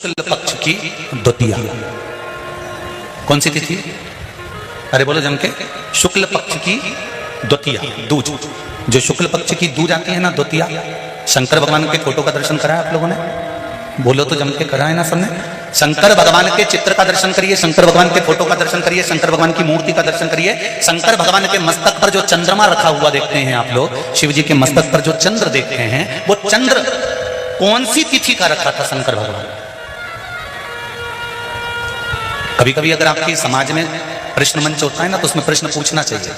शुक्ल पक्ष की द्वितीया। कौन सी तिथि? अरे बोलो जम के। शुक्ल पक्ष की द्वितीया, दूज। जो शुक्ल पक्ष की दूज आती है ना, द्वितीया। शंकर भगवान के फोटो का दर्शन करा है आप लोगों ने? बोलो तो जम के करा है ना सबने? शंकर भगवान के चित्र का दर्शन करिए, शंकर भगवान के फोटो का दर्शन करिए, शंकर भगवान की मूर्ति का दर्शन करिए। शंकर भगवान के मस्तक पर जो चंद्रमा रखा हुआ देखते हैं आप लोग, शिव जी के मस्तक पर जो चंद्र देखते हैं, वो चंद्र कौन सी तिथि का रखा था शंकर भगवान? कभी कभी अगर आपकी समाज में प्रश्न मंच होता है ना, तो उसमें प्रश्न पूछना चाहिए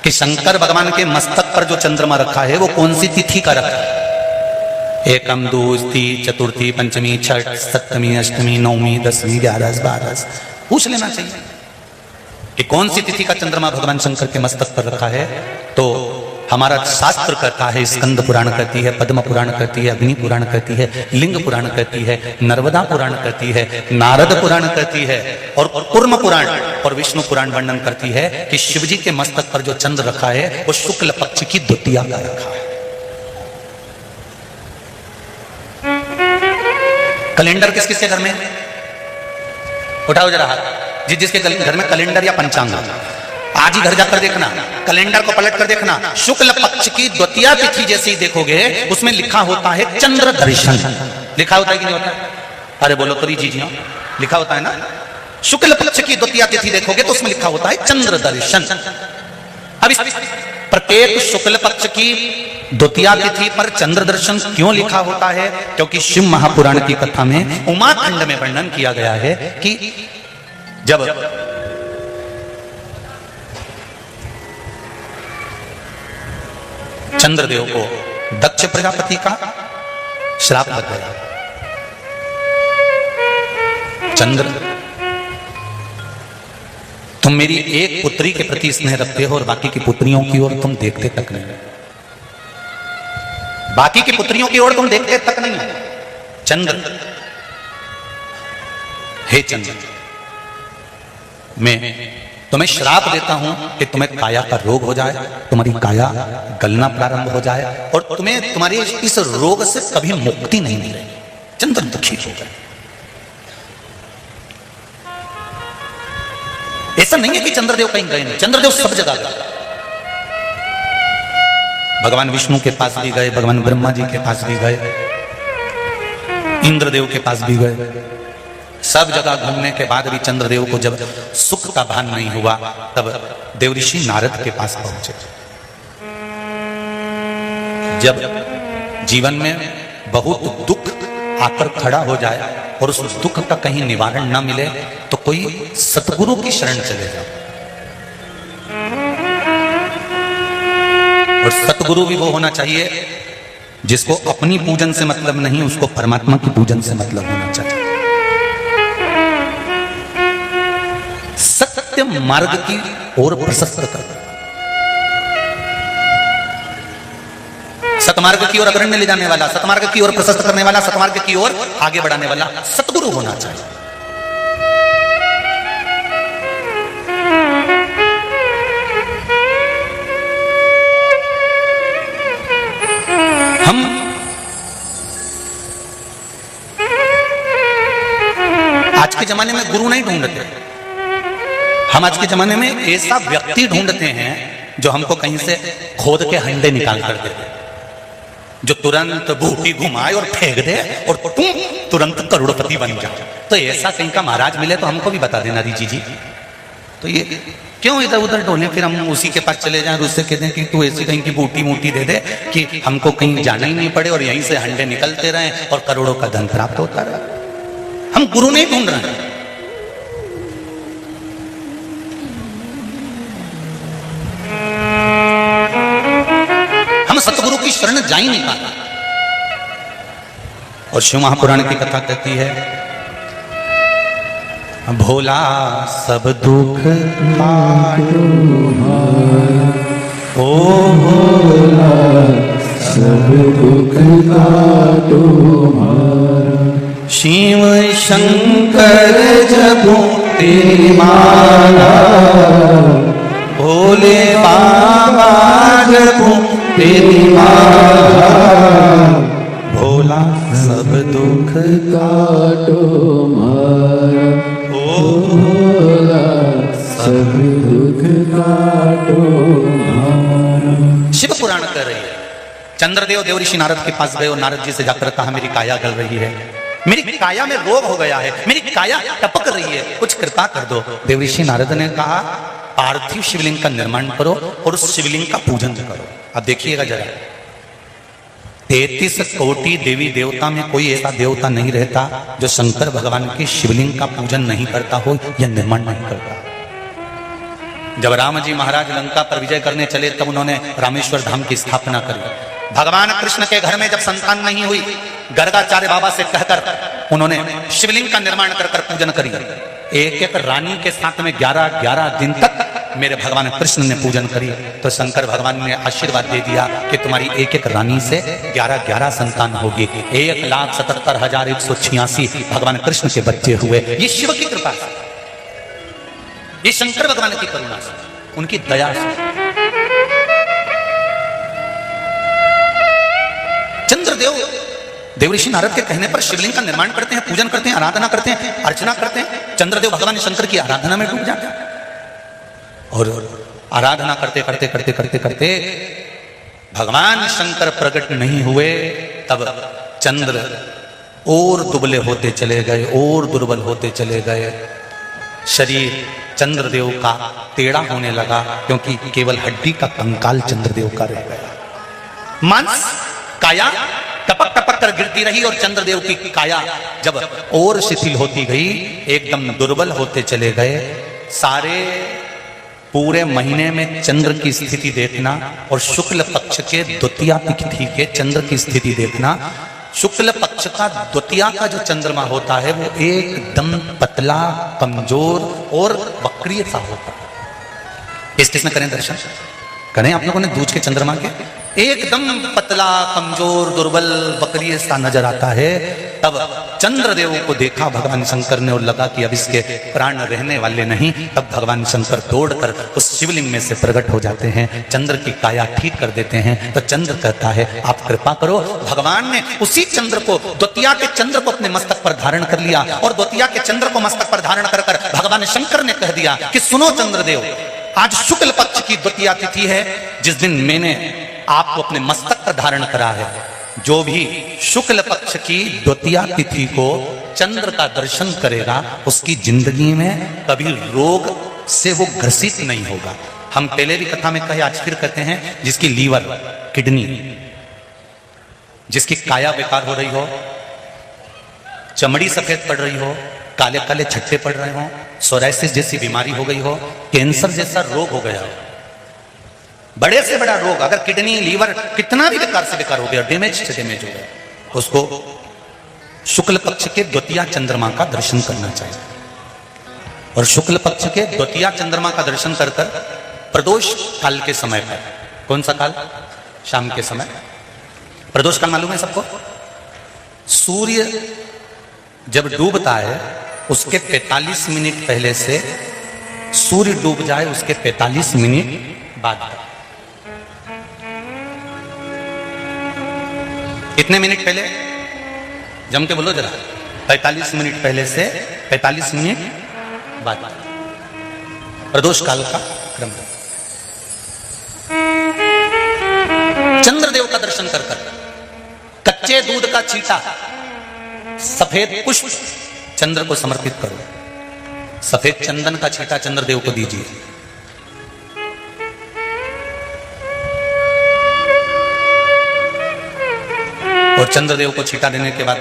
कि शंकर भगवान के मस्तक पर जो चंद्रमा रखा है वो कौन सी तिथि का रखा है? एकम, दूसरी, चतुर्थी, पंचमी, छठ, सप्तमी, अष्टमी, नवमी, दसवीं, 11, 12 पूछ लेना चाहिए कि कौन सी तिथि का चंद्रमा भगवान शंकर के मस्तक पर रखा है। तो हमारा शास्त्र कहता है, स्कंद पुराण कहती है, पद्म पुराण कहती है, अग्नि पुराण कहती है, लिंग पुराण कहती है, नर्मदा पुराण कहती है, नारद पुराण कहती है, और कूर्म पुराण और विष्णु पुराण वर्णन करती है कि शिव जी के मस्तक पर जो चंद्र रखा है वो शुक्ल पक्ष की द्वितीया का रखा है। कैलेंडर किस किसके घर में? उठाओ जरा हाथ। जिसके घर में कैलेंडर या पंचांग, आज ही घर जाकर देखना, कैलेंडर को पलट कर देखना, शुक्ल पक्ष की द्वितीया तिथि जैसे ही देखोगे उसमें लिखा होता है चंद्र दर्शन। लिखा होता है कि नहीं होता? अरे बोलो तो जी हाँ, लिखा होता है ना। शुक्ल पक्ष की द्वितीया तिथि देखोगे तो उसमें लिखा होता है चंद्र दर्शन। अब इस प्रत्येक शुक्ल पक्ष की द्वितीया तिथि पर चंद्र दर्शन क्यों लिखा होता है? क्योंकि शिव महापुराण की कथा में उमाखंड में वर्णन किया गया है कि जब चंद्रदेव को दक्ष प्रजापति का श्राप लग गया। चंद्र, तुम मेरी एक पुत्री के प्रति स्नेह रखते हो और बाकी की पुत्रियों की ओर तुम देखते तक नहीं। बाकी की पुत्रियों की ओर तुम देखते तक नहीं हो। चंद्र, हे चंद्र, मैं तुम्हें श्राप देता हूं कि तुम्हें काया का रोग हो जाए, तुम्हारी काया गलना प्रारंभ हो जाए और तुम्हें तुम्हारी इस रोग से कभी मुक्ति नहीं मिलेगी। चंद्र दुखी हो गए। ऐसा नहीं है कि चंद्रदेव कहीं गए नहीं, चंद्रदेव सब जगह गए। भगवान विष्णु के पास भी गए, भगवान ब्रह्मा जी के पास भी गए, इंद्रदेव के पास भी गए। सब जगह घूमने के बाद भी चंद्रदेव को जब सुख का भान नहीं हुआ, तब देवऋषि नारद के पास पहुंचे। जब जीवन में बहुत दुख आकर खड़ा हो जाए और उस दुख का कहीं निवारण न मिले तो कोई सतगुरु की शरण चले जाओ। और सतगुरु भी वो होना चाहिए जिसको अपनी पूजन से मतलब नहीं, उसको परमात्मा की पूजन से मतलब होना चाहिए। सत्य मार्ग की ओर प्रशस्त कर, सतमार्ग की ओर अग्रणी ले जाने वाला, सतमार्ग की ओर प्रशस्त करने वाला, सतमार्ग की ओर आगे बढ़ाने वाला सतगुरु होना चाहिए। हम आज के जमाने में गुरु नहीं ढूंढते, हम आज के जमाने में ऐसा व्यक्ति ढूंढते हैं जो हमको कहीं से खोद के हंडे निकाल कर दे, जो तुरंत बूटी घुमाए और फेंक दे और तुम तुरंत करोड़पति बन जाओ। तो ऐसा कहीं का महाराज मिले तो हमको भी बता देना रिजी जी। तो ये क्यों इधर उधर ढोले, फिर हम उसी के पास चले जाएं और उससे कहते हैं कि तू ऐसी कहीं की बूटी मूटी दे दे कि हमको कहीं जाना ही नहीं पड़े और यहीं से हंडे निकलते रहे और करोड़ों का धन प्राप्त होता रहे। हम गुरु नहीं ढूंढ रहे हैं। सतगुरु की शरण जा ही नहीं पाता। और शिव महापुराण की कथा कहती है, भोला सब दुख ओ भोला सब दुख शिव शंकर जपो तेरी माला, भोले बाबा जपो तेरी माला, भोला सब दुख काटो मारा, ओ भोला सब दुख काटो मारा। शिव पुराण कह रही है, चंद्रदेव देवऋषि नारद के पास गए और नारद जी से जाकर कहा मेरी काया गल रही है, मेरी काया में रोग हो गया है, मेरी काया टपक रही है, कुछ कृपा कर दो। देवऋषि नारद ने कहा पार्थिव शिवलिंग का निर्माण करो और उस शिवलिंग का पूजन करो। अब देखिएगा जरा, 33 कोटि देवी देवता में कोई ऐसा देवता नहीं रहता जो शंकर भगवान के शिवलिंग का पूजन नहीं करता हो या निर्माण नहीं करता। जब राम जी महाराज लंका पर विजय करने चले तब उन्होंने रामेश्वर धाम की स्थापना करी। भगवान कृष्ण के घर में जब संतान नहीं हुई, गर्गाचार्य बाबा से कहकर उन्होंने शिवलिंग का निर्माण कर पूजन करी। एक एक रानी के साथ में 11-11 दिन तक मेरे भगवान कृष्ण ने पूजन करी। तो शंकर भगवान ने आशीर्वाद दे दिया कि तुम्हारी एक एक रानी से 11-11 संतान होगी। 1,77,186 भगवान कृष्ण के बच्चे हुए। ये शिव की कृपा से, ये शंकर भगवान की करुणा से, उनकी दया से। चंद्रदेव देवऋषि नारद के कहने पर शिवलिंग का निर्माण करते हैं, पूजन करते हैं, आराधना करते हैं, अर्चना करते हैं। चंद्रदेव भगवान शंकर की आराधना में डूब जाते हैं और आराधना करते करते करते करते करते भगवान शंकर प्रकट नहीं हुए। तब चंद्र और दुबले होते चले गए, और दुर्बल होते चले गए। शरीर चंद्रदेव का टेढ़ा होने लगा क्योंकि केवल हड्डी का कंकाल चंद्रदेव का रह गया। मांस काया टपक टपक कर गिरती रही और चंद्रदेव की काया जब और शिथिल होती गई, एकदम दुर्बल होते चले गए। सारे पूरे महीने में चंद्र की स्थिति देखना और शुक्ल पक्ष के द्वितीया तिथि के चंद्र की स्थिति देखना। शुक्ल पक्ष का द्वितीया का जो चंद्रमा होता है वो एकदम पतला, कमजोर और वक्रीय सा होता है। इस किसने करें दर्शन करें आप लोगों ने दूज के चंद्रमा के, एकदम पतला, कमजोर, दुर्बल, वक्रीय सा नजर आता है। तब चंद्रदेव को देखा भगवान शंकर ने और लगा कि अब इसके प्राण रहने वाले नहीं। तब भगवान शंकर दौड़कर उस शिवलिंग में से प्रकट हो जाते हैं, चंद्र की काया ठीक कर देते हैं। तो चंद्र कहता है आप कृपा करो। भगवान ने उसी चंद्र को, द्वितीया के चंद्र को अपने मस्तक पर धारण कर लिया और द्वितीया के चंद्र को मस्तक पर धारण कर कर भगवान शंकर ने कह दिया कि सुनो चंद्रदेव, आज शुक्ल पक्ष की द्वितीया तिथि है, जिस दिन मैंने आपको अपने मस्तक पर धारण करा है। जो भी शुक्ल पक्ष की द्वितीया तिथि को चंद्र का दर्शन करेगा उसकी जिंदगी में कभी रोग से वो ग्रसित नहीं होगा। हम पहले भी कथा में कहे, आज फिर कहते हैं, जिसकी लीवर, किडनी, जिसकी काया बेकार हो रही हो, चमड़ी सफेद पड़ रही हो, काले काले छट्टे पड़ रहे हो, सोराइसिस जैसी बीमारी हो गई हो, कैंसर जैसा रोग हो गया हो, बड़े से बड़ा रोग, अगर किडनी, लीवर कितना भी बेकार से बेकार हो गया, डैमेज से डैमेज हो गया, उसको शुक्ल पक्ष के द्वितीया चंद्रमा का दर्शन करना चाहिए। और शुक्ल पक्ष के द्वितीया चंद्रमा का दर्शन कर कर प्रदोष काल के समय पर, कौन सा काल? शाम के समय। प्रदोष काल मालूम है सबको? सूर्य जब डूबता है उसके 45 मिनट पहले से सूर्य डूब जाए उसके 45 मिनट बाद। कितने मिनट पहले? जम के बोलो जरा। 45 मिनट पहले से 45 मिनट बाद प्रदोष काल का क्रम। चंद्रदेव का दर्शन कर कर कच्चे दूध का छींटा, सफेद पुष्प चंद्र को समर्पित करो। सफेद चंदन का छींटा चंद्रदेव को दीजिए। और चंद्रदेव को छींटा देने के बाद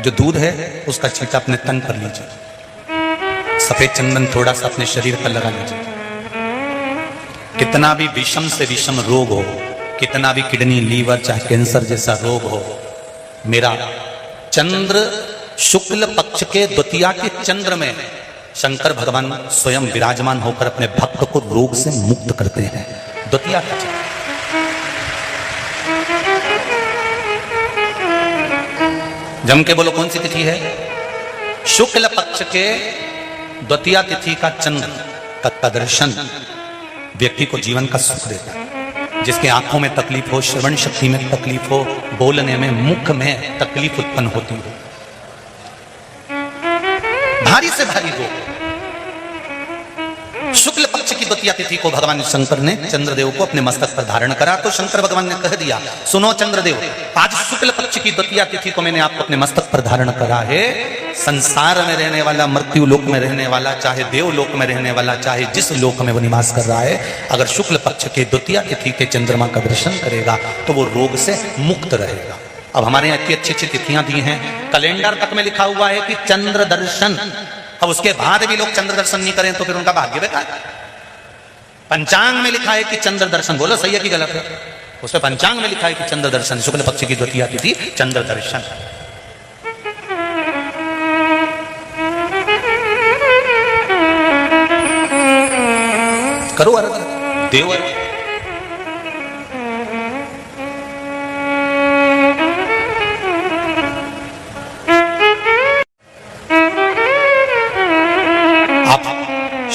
जो दूध है उसका छींटा अपने तन पर लीजिए। सफेद चंदन थोड़ा सा अपने शरीर पर लगा लीजिए। कितना भी विषम से विषम रोग हो, कितना भी किडनी, लीवर, चाहे कैंसर जैसा रोग हो, मेरा चंद्र शुक्ल पक्ष के द्वितीया के चंद्र में शंकर भगवान स्वयं विराजमान होकर अपने भक्त को रोग से मुक्त करते हैं। द्वितीया का चंद्र। जम के बोलो कौन सी तिथि है? शुक्ल पक्ष के द्वितीया तिथि का चंद्र का दर्शन व्यक्ति को जीवन का सुख देता है। जिसके आंखों में तकलीफ हो, श्रवण शक्ति में तकलीफ हो, बोलने में, मुख में तकलीफ उत्पन्न होती हो, भारी से भारी हो। शुक्ल पक्ष की द्वितीया तिथि को भगवान शंकर ने चंद्रदेव को अपने मस्तक पर धारण करा, तो शंकर भगवान ने कह दिया, सुनो चंद्रदेव, आज शुक्ल पक्ष की द्वितीया तिथि को मैंने आपको अपने मस्तक पर धारण करा है। संसार में रहने वाला, मृत्यु लोक में रहने वाला, चाहे देव लोक में रहने वाला, चाहे जिस लोक में वो निवास कर रहा है, अगर शुक्ल पक्ष के द्वितीया तिथि के चंद्रमा का दर्शन करेगा तो वो रोग से मुक्त रहेगा। अब हमारे यहाँ इतनी अच्छी अच्छी तिथियां दी हैं, कैलेंडर तक में लिखा हुआ है कि चंद्र दर्शन। अब उसके बाद भी लोग चंद्र दर्शन नहीं करें तो फिर उनका भाग्य बेकार। पंचांग में लिखा है कि चंद्र दर्शन, बोलो सही है कि गलत है? उसमें पंचांग में लिखा है कि चंद्र दर्शन, शुक्ल पक्ष की द्वितीया तिथि चंद्र दर्शन। करो अर्घ, देव अर्घ।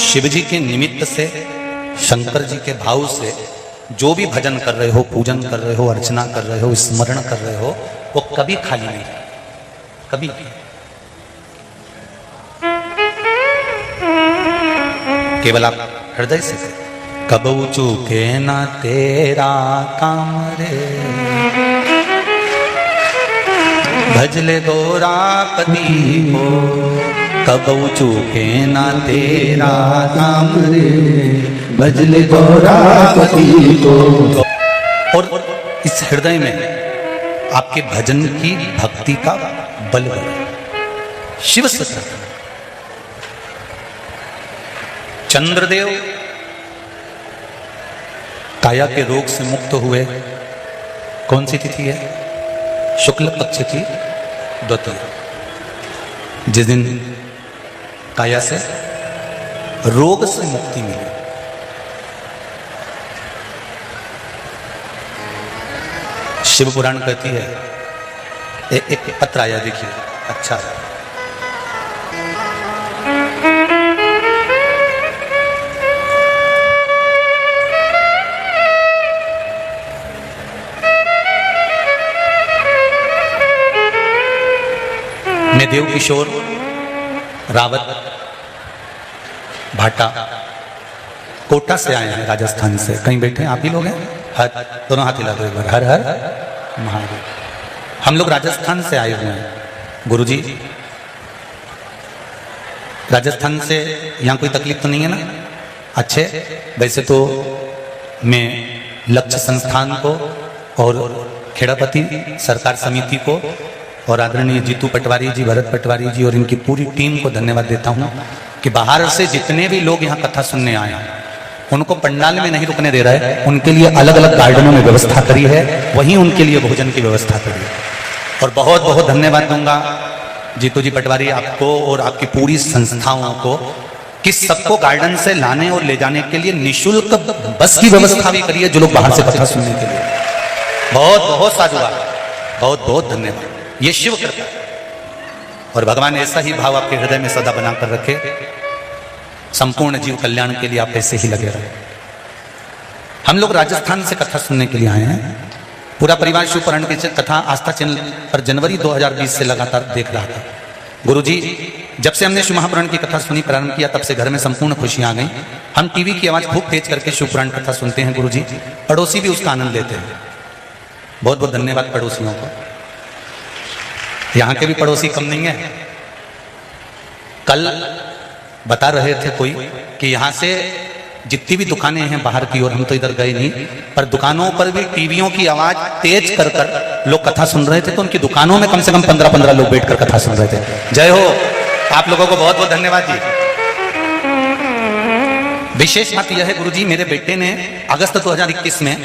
शिव जी के निमित्त से, शंकर जी के भाव से जो भी भजन कर रहे हो, पूजन कर रहे हो, अर्चना कर रहे हो, स्मरण कर रहे हो, वो कभी खाली नहीं, कभी। केवल आप हृदय से, कबू चूके ना तेरा काम रे, भजले गोरापति को, कबू चूके ना तेरा नाम रे, भजले गौरापति को। और इस हृदय में आपके भजन की, भक्ति का बल बढ़े। शिव से चंद्रदेव काया के रोग से मुक्त हुए। कौन सी तिथि है? शुक्ल पक्ष की द्वितीया, जिस दिन काया से रोग से मुक्ति मिली। शिव पुराण कहती है, एक पत्र आया, देखिए अच्छा है। मैं देव किशोर रावत भाटा कोटा से आए हैं, राजस्थान से। कहीं बैठे आप ही लोग हैं? हर, दोनों हाथ हिला दो एक बार। हर हर महादेव। हम लोग राजस्थान से आए हुए हैं गुरुजी। राजस्थान से यहाँ कोई तकलीफ तो नहीं है ना? अच्छे। वैसे तो मैं लक्ष्य संस्थान को और खेड़ापति सरकार समिति को और आदरणीय जीतू पटवारी जी, भरत पटवारी जी और इनकी पूरी टीम को धन्यवाद देता हूं कि बाहर से जितने भी लोग यहाँ कथा सुनने आए हैं उनको पंडाल में नहीं रुकने दे रहा है, उनके लिए अलग अलग गार्डनों में व्यवस्था करी है, वहीं उनके लिए भोजन की व्यवस्था करी है। और बहुत बहुत धन्यवाद दूंगा जीतू जी पटवारी आपको और आपकी पूरी संस्थाओं को कि सबको गार्डन से लाने और ले जाने के लिए निःशुल्क बस की व्यवस्था भी करी है जो लोग बाहर से कथा सुनने के लिए। बहुत बहुत साधुवाद, बहुत बहुत धन्यवाद। ये शिव कृपा और भगवान ऐसा ही भाव आपके हृदय में सदा बनाकर रखे। संपूर्ण जीव कल्याण के लिए आप ऐसे ही लगे रहे। हम लोग राजस्थान से कथा सुनने के लिए आए हैं। पूरा परिवार शिवपुराण की कथा आस्था चैनल पर जनवरी 2020 से लगातार देख रहा था। गुरुजी, जब से हमने शिव महापुराण की कथा सुनी प्रारंभ किया, तब से घर में संपूर्ण खुशियां आ गई। हम टीवी की आवाज खूब तेज करके शिवपुराण कथा सुनते हैं गुरुजी, पड़ोसी भी उसका आनंद लेते हैं। बहुत बहुत धन्यवाद पड़ोसियों को। यहाँ के भी पड़ोसी कम नहीं है। कल बता रहे थे कोई कि यहाँ से जितनी भी दुकानें हैं बाहर की ओर, हम तो इधर गए नहीं, पर दुकानों पर भी टीवियों की आवाज तेज कर कर लोग कथा सुन रहे थे, तो उनकी दुकानों में कम से कम 15-15 लोग बैठकर कथा सुन रहे थे। जय हो, आप लोगों को बहुत बहुत धन्यवाद जी। विशेष बात यह है गुरुजी, मेरे बेटे ने अगस्त 2021 में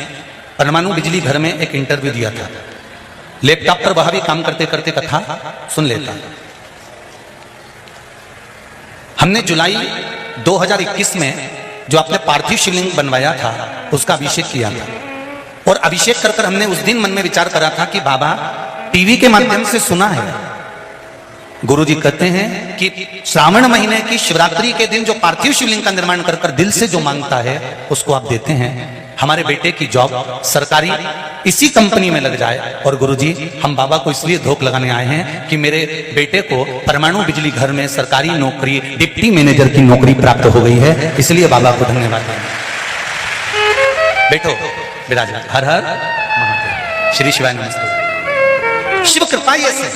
परमाणु बिजली घर में एक इंटरव्यू दिया था। लैपटॉप पर वह भी काम करते करते कथा सुन लेता। हमने जुलाई 2021 में जो आपने पार्थिव शिवलिंग बनवाया था उसका अभिषेक किया था, और अभिषेक कर हमने उस दिन मन में विचार करा था कि बाबा टीवी के माध्यम से सुना है, गुरुजी कहते हैं कि श्रावण महीने की शिवरात्रि के दिन जो पार्थिव शिवलिंग का निर्माण कर दिल से जो मांगता है उसको आप देते हैं। हमारे बेटे की जॉब सरकारी इसी कंपनी में लग जाए। और गुरुजी हम बाबा को इसलिए धोख लगाने आए हैं कि मेरे बेटे को परमाणु बिजली घर में सरकारी नौकरी डिप्टी मैनेजर की नौकरी प्राप्त हो गई है, इसलिए बाबा को धन्यवाद देंगे। बैठो विराजमान। हर हर महादेव। श्री शिवाय नमस्ते। शिव कृपा ये से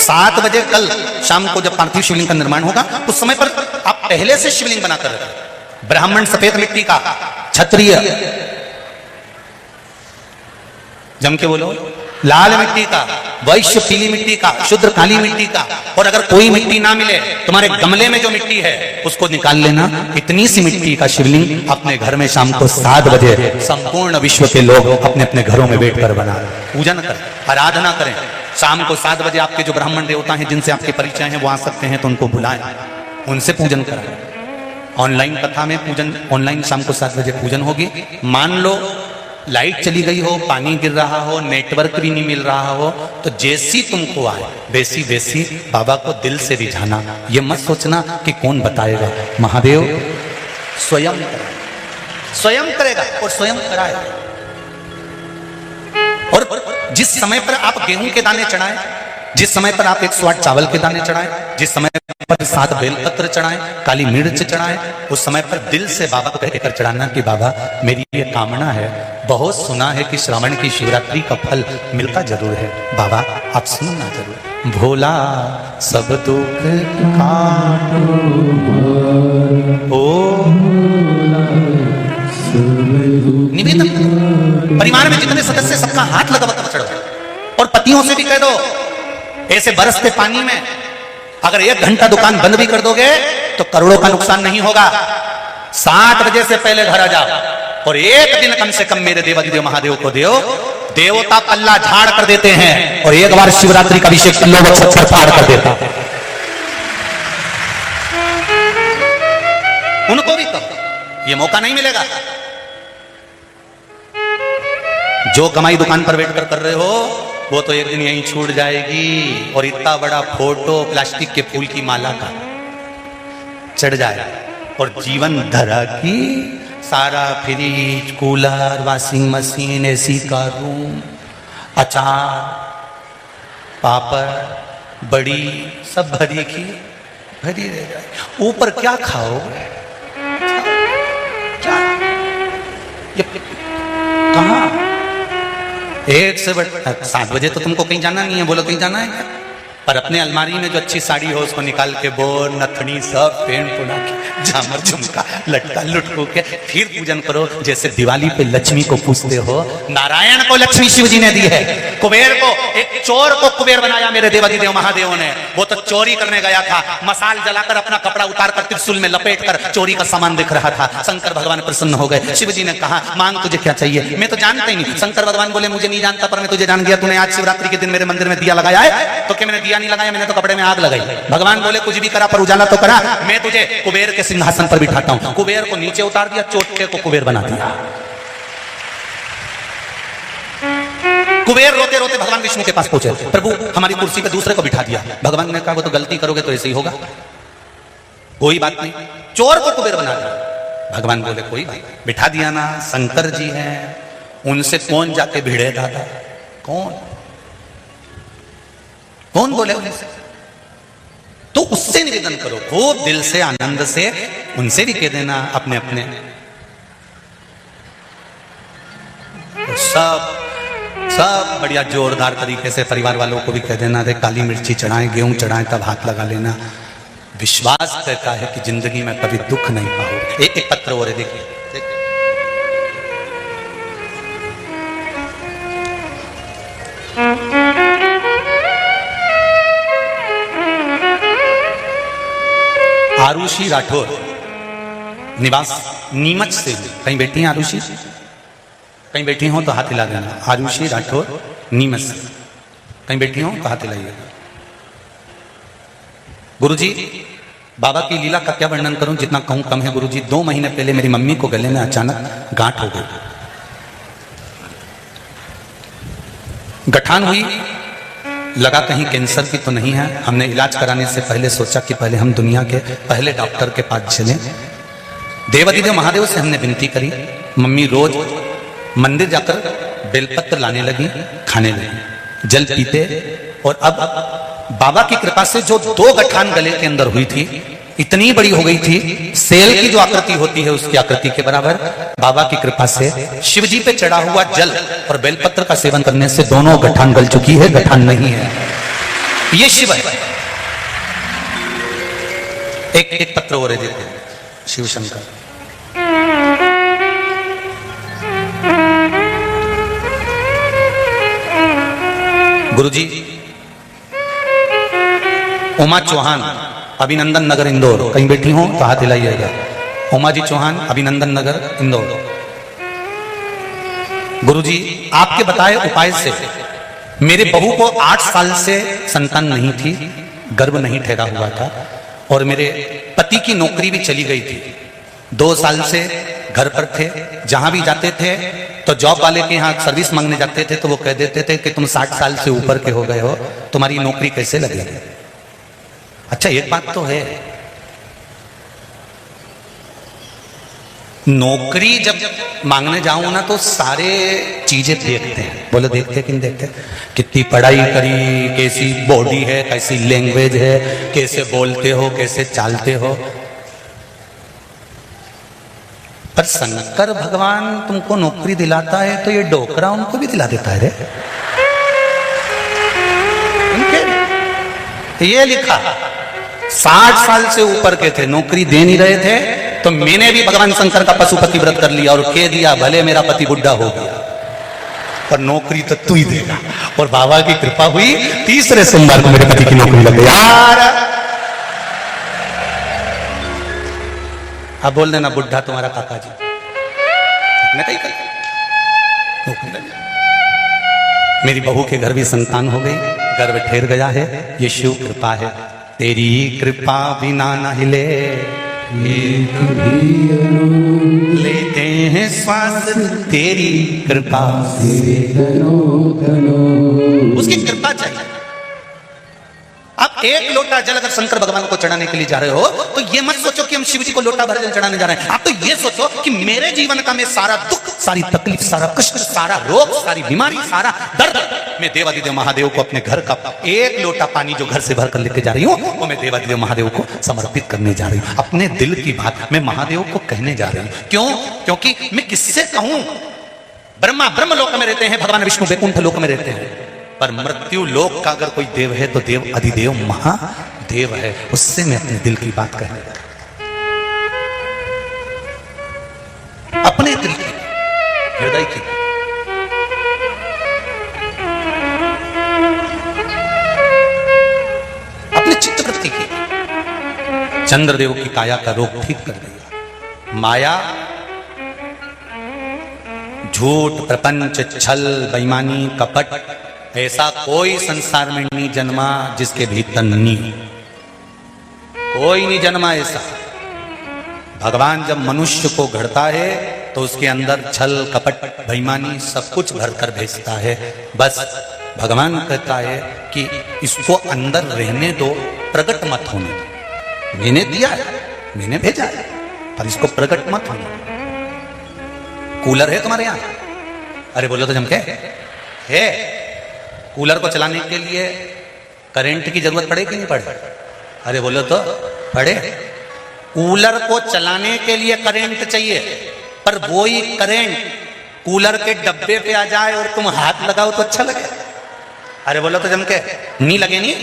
7 बजे कल शाम को जब पार्थिव शिवलिंग का निर्माण होगा उस समय पर आप पहले से शिवलिंग बनाकर रखें। ब्राह्मण सफेद मिट्टी का, क्षत्रिय जम के बोलो लाल मिट्टी का, वैश्य पीली मिट्टी का, शूद्र काली मिट्टी का। और अगर कोई मिट्टी ना मिले तुम्हारे गमले में जो मिट्टी है उसको निकाल लेना। इतनी सी मिट्टी का शिवलिंग अपने घर में शाम को 7 बजे संपूर्ण विश्व के लोग अपने अपने घरों में बैठकर बना पूजन करें, आराधना करें। शाम को 7 बजे आपके जो ब्राह्मण देवता हैं जिनसे आपके परिचय हैं वो आ सकते हैं तो उनको बुलाएं, उनसे पूजन कराएं। ऑनलाइन कथा में पूजन, ऑनलाइन शाम को 7 बजे पूजन होगी। मान लो लाइट चली गई हो, पानी गिर रहा हो, नेटवर्क भी नहीं मिल रहा हो, तो जैसी तुमको आए वैसी वैसी बाबा को दिल से रिझाना। ये मत सोचना कि कौन बताएगा, महादेव स्वयं स्वयं करेगा और स्वयं कराएगा। और जिस समय पर आप गेहूं के दाने चढ़ाएं, जिस समय पर आप 108 चावल के दाने चढ़ाएं, जिस समय पर 7 बेलपत्र चढ़ाएं, काली मिर्च चढ़ाएं, उस समय पर दिल से बाबा को कहकर चढ़ाना कि बाबा मेरी ये कामना है। बहुत सुना है कि श्रावण की शिवरात्रि का फल मिलता जरूर है, बाबा आप सुनना जरूर। भोला सब दुख काटो ओ निवेदन, परिवार में जितने सदस्य सबका हाथ लगा चढ़ो। और पतियों से भी कह दो ऐसे बरसते पानी में अगर 1 घंटा दुकान बंद भी कर दोगे तो करोड़ों का नुकसान नहीं होगा। 7 बजे से पहले घर आ जाओ और 1 दिन कम से कम मेरे देवाधिदेव महादेव को दो। देवता पल्ला झाड़ कर देते हैं और एक बार शिवरात्रि का अभिषेक लोग छप्पर फाड़ कर देता है। उनको भी कहो ये मौका नहीं मिलेगा। जो कमाई दुकान पर बैठकर कर रहे हो वो तो एक दिन यहीं छूट जाएगी। और इतना बड़ा फोटो प्लास्टिक के फूल की माला का चढ़ जाएगा और जीवन धरा की सारा fridge, cooler, washing machine, AC का रूम, अचार, पापड़, बड़ी सब भरी की भरी रह जाए। ऊपर क्या खाओ, क्या ये कहाँ 1 से 7 बजे तो तुमको कहीं जाना नहीं है, बोलो कहीं जाना है क्या? पर अपने अलमारी में जो अच्छी साड़ी हो उसको निकाल के बोर नथनी सब पेंट पुना के झामर झुमका लटका लुटको के फिर पूजन करो। जैसे दिवाली पे लक्ष्मी को पूजते हो, नारायण को लक्ष्मी शिव जी ने दी है, कुबेर को, एक चोर को कुबेर बनाया मेरे देवाधिदेव महादेव ने। वो तो चोरी करने गया था, मसाल जलाकर अपना कपड़ा उतार कर त्रिशूल में लपेट कर चोरी का सामान दिख रहा था। शंकर भगवान प्रसन्न हो गए। शिव जी ने कहा मांग तुझे क्या चाहिए? मैं तो जानता ही नहीं। शंकर भगवान बोले मुझे नहीं जानता पर मैं तुझे जान गया। तूने आज शिवरात्रि के दिन मेरे मंदिर में दिया लगाया है तो क्या मैंने दिया नहीं लगाया, मैंने तो कपड़े में आग लगाई। भगवान बोले कुछ भी करा पर उजाला तो करा। मैं तुझे कुबेर के सिंहासन पर बिठाता हूं। कुबेर को नीचे उतार दिया, चोटे को कुबेर बना दिया। कुबेर रोते रोते भगवान विष्णु के पास पहुंचे, प्रभु हमारी कुर्सी पे दूसरे को बिठा दिया। भगवान ने कहा वो तो गलती करोगे तो ऐसे ही होगा, कोई बात नहीं। चोर को कुबेर बना दिया। भगवान बोले कोई बात नहीं, बिठा दिया ना। शंकर जी हैं, उनसे कौन जाके भिड़े दादा? कौन बोले उनसे? तो उससे निवेदन करो खूब दिल से, आनंद से। उनसे भी कह देना अपने अपने। तो सब बढ़िया जोरदार तरीके से परिवार वालों को भी कह देना रे काली मिर्ची चढ़ाएं, गेहूं चढ़ाएं, तब हाथ लगा लेना। विश्वास कहता है कि जिंदगी में कभी दुख नहीं पाओगे। एक पत्र और है, देखिए आरुषि राठौर निवास नीमच से। कहीं बैठी हैं आरुषि? कहीं बैठी हो तो हाथ हिला देना। आरुषि राठौर नीमच से कहीं बैठी हो तो हाथ हिलाइएगा। गुरुजी बाबा की लीला का क्या वर्णन करूं, जितना कहूं कम है। गुरुजी 2 महीने पहले मेरी मम्मी को गले में अचानक गांठ हो गई, गठान हुई। लगा कहीं कैंसर की तो नहीं है। हमने इलाज कराने से पहले सोचा कि पहले हम दुनिया के पहले डॉक्टर के पास चलें। देवादिदेव महादेव से हमने विनती करी। मम्मी रोज मंदिर जाकर बेलपत्र लाने लगी, खाने लगी, जल पीते। और अब बाबा की कृपा से जो 2 गठान गले के अंदर हुई थी, इतनी बड़ी हो गई थी, सेल की जो आकृति होती है उसकी आकृति के बराबर। बाबा की कृपा से शिव जी पे चढ़ा हुआ जल और बेलपत्र का सेवन करने से दोनों गठान गल चुकी है, गठान नहीं है। ये शिव है। एक पत्र और देते हैं शिव शंकर। गुरुजी, उमा चौहान, अभिनंदन नगर, इंदौर। कहीं बैठी हो तो हाथ हिलाइएगा। उमा जी चौहान, अभिनंदन नगर, इंदौर। गुरुजी, आपके बताए उपाय से मेरे बहू को 8 साल से संतान नहीं थी, गर्भ नहीं ठहरा हुआ था, और मेरे पति की नौकरी भी चली गई थी। 2 साल से घर पर थे। जहां भी जाते थे तो जॉब वाले के यहाँ सर्विस मांगने जाते थे तो वो कह देते थे कि तुम 60 साल से ऊपर के हो गए हो, तुम्हारी नौकरी कैसे लगेगी। अच्छा, एक बात तो है, नौकरी जब मांगने जाऊं ना तो सारे चीजें देखते हैं। बोले देखते कि नहीं देखते? कितनी पढ़ाई करी, कैसी बॉडी है, कैसी लैंग्वेज है, कैसे बोलते हो, कैसे चालते हो। पर शंकर भगवान तुमको नौकरी दिलाता है तो ये डोकरा उनको भी दिला देता है रे। ये लिखा 60 साल से ऊपर के थे, नौकरी दे नहीं रहे थे, तो मैंने भी भगवान शंकर का पशुपति व्रत कर लिया और कह दिया भले मेरा पति बुढ़ा हो गया पर नौकरी तो तू ही देगा। और बाबा की कृपा हुई, तीसरे सोमवार को मेरे पति की नौकरी लग गई। यार अब बोल देना बुढ़ा तुम्हारा काका जी, मैं कहीं कर। मेरी बहू के घर भी संतान हो गई, गर्भ ठहर गया है। ये शिव कृपा है, तेरी कृपा बिना न हिले लेते हैं श्वास, तेरी कृपा से उसकी कृपा चाहिए। आप 1 लोटा जल अगर शंकर भगवान को चढ़ाने के लिए जा रहे हो तो ये मत सोचो कि हम शिव जी को लोटा भर जल चढ़ाने जा रहे हैं। आप तो ये सोचो कि मेरे जीवन का मैं सारा दुख, सारी तकलीफ, सारा कष्ट, सारा रोग, सारी बीमारी, सारा दर्द मैं देवादिदेव महादेव को अपने घर का 1 लोटा पानी जो घर से भर कर लेके जा रही हूँ वो मैं देवादिदेव महादेव को समर्पित करने जा रही हूँ। अपने दिल की बात मैं महादेव को कहने जा रही हूँ। क्यों? क्योंकि मैं किससे कहूं? ब्रह्मा ब्रह्म लोक में रहते हैं, भगवान विष्णु वैकुंठ लोक में रहते हैं, पर मृत्यु लोक का अगर कोई देव है तो देव अधिदेव महादेव है। उससे मैं अपने दिल की बात कहने लगा, अपने दिल की, हृदय की। अपने चित्तवृत्ति की। चंद्रदेव की काया का रोग ठीक कर दिया। माया, झूठ, प्रपंच, छल, बेईमानी, कपट, ऐसा कोई संसार में नहीं जन्मा जिसके भीतर नहीं, कोई नहीं जन्मा ऐसा। भगवान जब मनुष्य को गढ़ता है तो उसके अंदर छल, कपट, बेईमानी सब कुछ भरकर भेजता है। बस भगवान कहता है कि इसको अंदर रहने दो, प्रकट मत होने दो। मैंने दिया है, मैंने भेजा है, पर इसको प्रकट मत होने दो। कूलर है तुम्हारे यहां? अरे बोलो तो जमके है। कूलर को चलाने के लिए करंट की जरूरत पड़े कि नहीं पड़े? अरे बोलो तो पड़े। कूलर को चलाने के लिए करंट चाहिए, पर वो ही करंट कूलर के डब्बे पे आ जाए और तुम हाथ लगाओ तो अच्छा लगे? अरे बोलो तो जमके नहीं लगे। नहीं,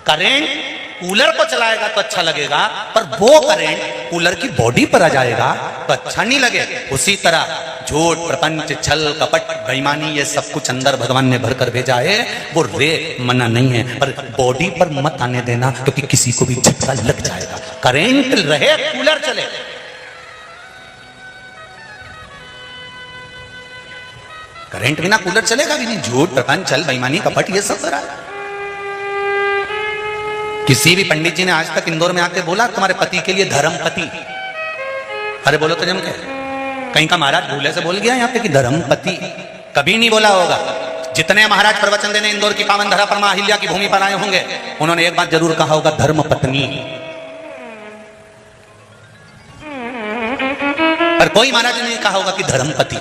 करंट कूलर को चलाएगा तो अच्छा लगेगा, पर वो करंट कूलर की बॉडी पर आ जाएगा तो अच्छा नहीं लगे। उसी तरह झूठ, प्रपंच, छल, कपट, बेईमानी ये सब कुछ अंदर भगवान ने भरकर भेजा है। वो रे मना नहीं है, पर बॉडी पर मत आने देना, क्योंकि किसी को भी झटका लग जाएगा। करंट रहे, कूलर चले। करंट बिना कूलर चलेगा भी नहीं। झूठ, प्रपंच, छल, बेईमानी, कपट ये सब करा। किसी भी पंडित जी ने आज तक इंदौर में आके बोला तुम्हारे पति के लिए धर्म पति? अरे बोलो तो जमके कहीं का महाराज भूले से बोल गया यहाँ पे कि धर्म पति? कभी नहीं बोला होगा। जितने महाराज प्रवचन देने इंदौर की पावन धरा पर मां अहिल्या की भूमि पर आए होंगे, उन्होंने एक बात जरूर कहा होगा, धर्म पत्नी। कोई महाराज ने कहा होगा कि धर्मपति।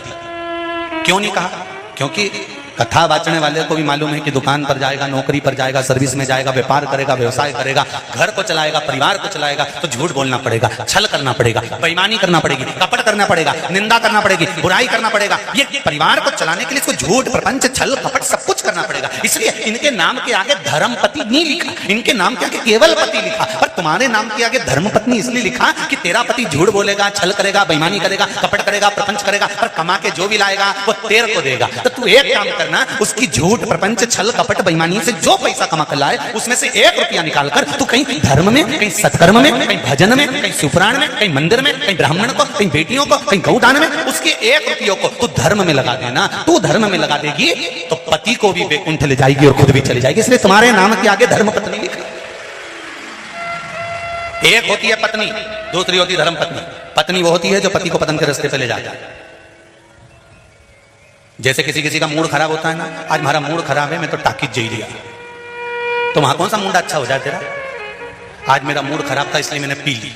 क्यों नहीं कहा? क्योंकि कथा वाचने वाले को भी मालूम है कि दुकान पर जाएगा, नौकरी पर जाएगा, सर्विस में जाएगा, व्यापार करेगा, व्यवसाय करेगा, घर को चलाएगा, परिवार को चलाएगा, तो झूठ बोलना पड़ेगा, छल करना पड़ेगा, बेईमानी करना पड़ेगी, कपट करना पड़ेगा, निंदा करना पड़ेगी, बुराई करना पड़ेगा। ये परिवार को चलाने के लिए इसको झूठ, प्रपंच, छल, कपट सब कुछ करना पड़ेगा। इसलिए इनके नाम के आगे धर्मपति नहीं लिखा, इनके नाम के आगे केवल पति लिखा। पर तुम्हारे नाम के आगे धर्मपत्नी इसलिए लिखा कि तेरा पति झूठ बोलेगा, छल करेगा, बेईमानी करेगा, कपट करेगा, प्रपंच करेगा, पर कमा के जो भी लाएगा वो तेरे को देगा। तो तू एक काम करना, उसकी झूठ, प्रपंच, छल, कपट, बेईमानी से जो पैसा कमा कर लाए उसमें से 1 रुपया निकालकर तू कहीं धर्म में, कहीं सत्कर्म में, कहीं भजन में, कहीं शिवपुराण में, कहीं मंदिर में, कहीं ब्राह्मण को, कहीं बेटियों को, कहीं गौदान में, उसके 1 रुपयों को तू धर्म में लगा देना। तू धर्म में लगा देगी तो पति को भी वैकुंठ ले जाएगी और खुद भी चली जाएगी। इसलिए तुम्हारे नाम के आगे धर्म पत्नी लिखी। एक होती है पत्नी, दूसरी होती है धर्म पत्नी। पत्नी वो होती है जो पति को पतन के रास्ते पे ले जाता है। जैसे किसी का मूड खराब होता है ना, आज हमारा मूड खराब है, मैं तो टाकिज जी लिया, तो वहां कौन सा मूड अच्छा हो जाए तेरा? आज मेरा मूड खराब था इसलिए मैंने पी ली।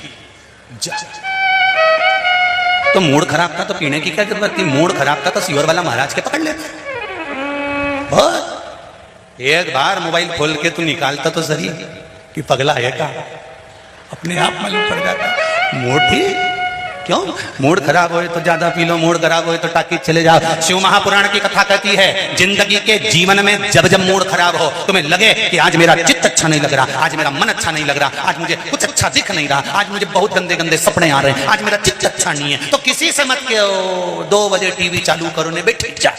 तो मूड खराब था तो पीने की क्या जरूरत थी? मूड खराब था तो सियोर वाला महाराज के पकड़ लेता। बहुत एक बार मोबाइल खोल के तू निकालता तो सही कि पगला है का, अपने आप मालूम पड़ जाता। मूड ठीक क्यों? मूड खराब होए तो ज्यादा पी लो, मूड खराब होए तो टाकी चले जाओ। शिव महापुराण की कथा कहती है, जिंदगी के जीवन में जब जब मूड खराब हो, तुम्हें लगे कि आज मेरा चित्त अच्छा नहीं लग रहा, आज मेरा मन अच्छा नहीं लग रहा, आज मुझे कुछ अच्छा दिख नहीं रहा, आज मुझे बहुत गंदे गंदे सपने आ रहे हैं, आज मेरा चित्त अच्छा नहीं है, तो किसी से मत कहो 2 बजे टीवी चालू करो ने बैठ जा,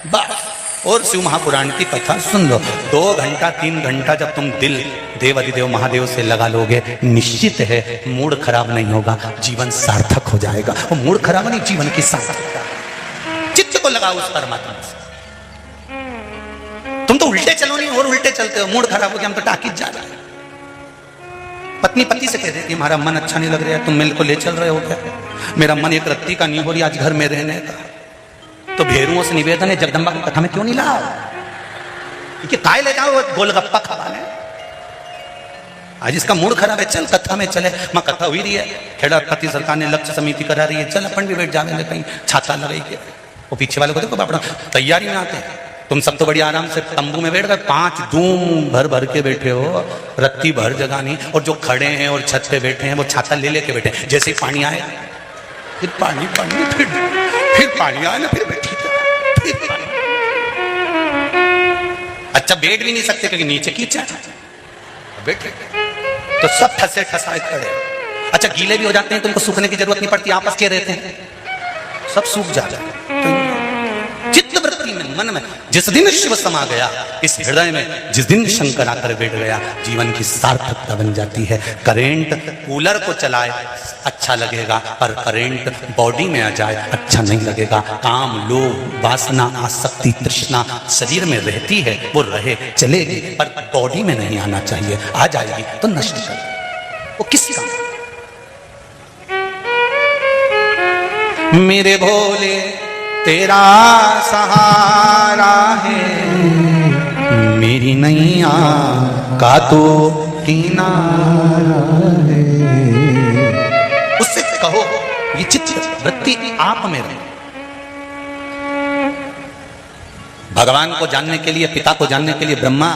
बस और शिव महापुराण की कथा सुन लो। 2 घंटा 3 घंटा जब तुम दिल देव अधिदेव महादेव से लगा लोगे, निश्चित है मूड खराब नहीं होगा, जीवन सार्थक हो जाएगा। वो मूड खराब नहीं, जीवन की सार्थकता। चित्त को लगाओ उस परमात्मा से। तुम तो उल्टे चलो नहीं और उल्टे चलते हो। मूड खराब हो गया, हम तो टाकिज जा रहे हैं। पत्नी पति से कह देती हमारा मन अच्छा नहीं लग रहा है, तुम मिल को ले चल रहे हो क्या? मेरा मन एक रत्ती का नहीं हो रही आज घर में रहने का। तो भेरुओं से निवेदन है, जगदम्बा की कथा में क्यों नहीं लाओ? कि काय ले जाओ गोलगप्पा खाने। आज इसका मूड खराब है, चल कथा में चले। मां कथा हुई रही है, खेड़ा पति सरकार ने लक्ष्य समिति करा रही है, चल अपन भी बैठ जावे कहीं छाता लगाई के। वो पीछे वाले को देखो अपना तैयारी में आते हैं। तुम सब तो बड़ी आराम से तंबू में बैठ गए, 5 धूम भर भर के बैठे हो, रत्ती भर जगह नहीं। और जो खड़े हैं और छत पे बैठे हैं वो छाता ले लेके बैठे। जैसे ही पानी आए फिर पानी फिर पानी आए ना, फिर बैठे। अच्छा बैठ भी नहीं सकते क्योंकि नीचे कीचड़ बैठ तो सब ठसे ठसाए खड़े। अच्छा गीले भी हो जाते हैं तो उनको सूखने की जरूरत नहीं पड़ती, आपस के रहते हैं, सब सूख जाते हैं। चित्त वृत्ति में, मन में जिस दिन शिव समा गया इस हृदय में, जिस दिन शंकर आकर बैठ गया, जीवन की सार्थकता बन जाती है। करेंट कूलर को चलाए अच्छा लगेगा, पर करेंट बॉडी में आ जाए अच्छा नहीं लगेगा। काम, लोभ, वासना, आसक्ति, तृष्णा शरीर में रहती है, वो रहे चलेगी, पर बॉडी में नहीं आना चाहिए। आ जाएगी तो नष्ट कर वो किस काम। मेरे भोले तेरा सहारा है, मेरी नैया का तो किनारा है। उससे कहो ये चित्त वृत्ति आप में रहे। भगवान को जानने के लिए, पिता को जानने के लिए ब्रह्मा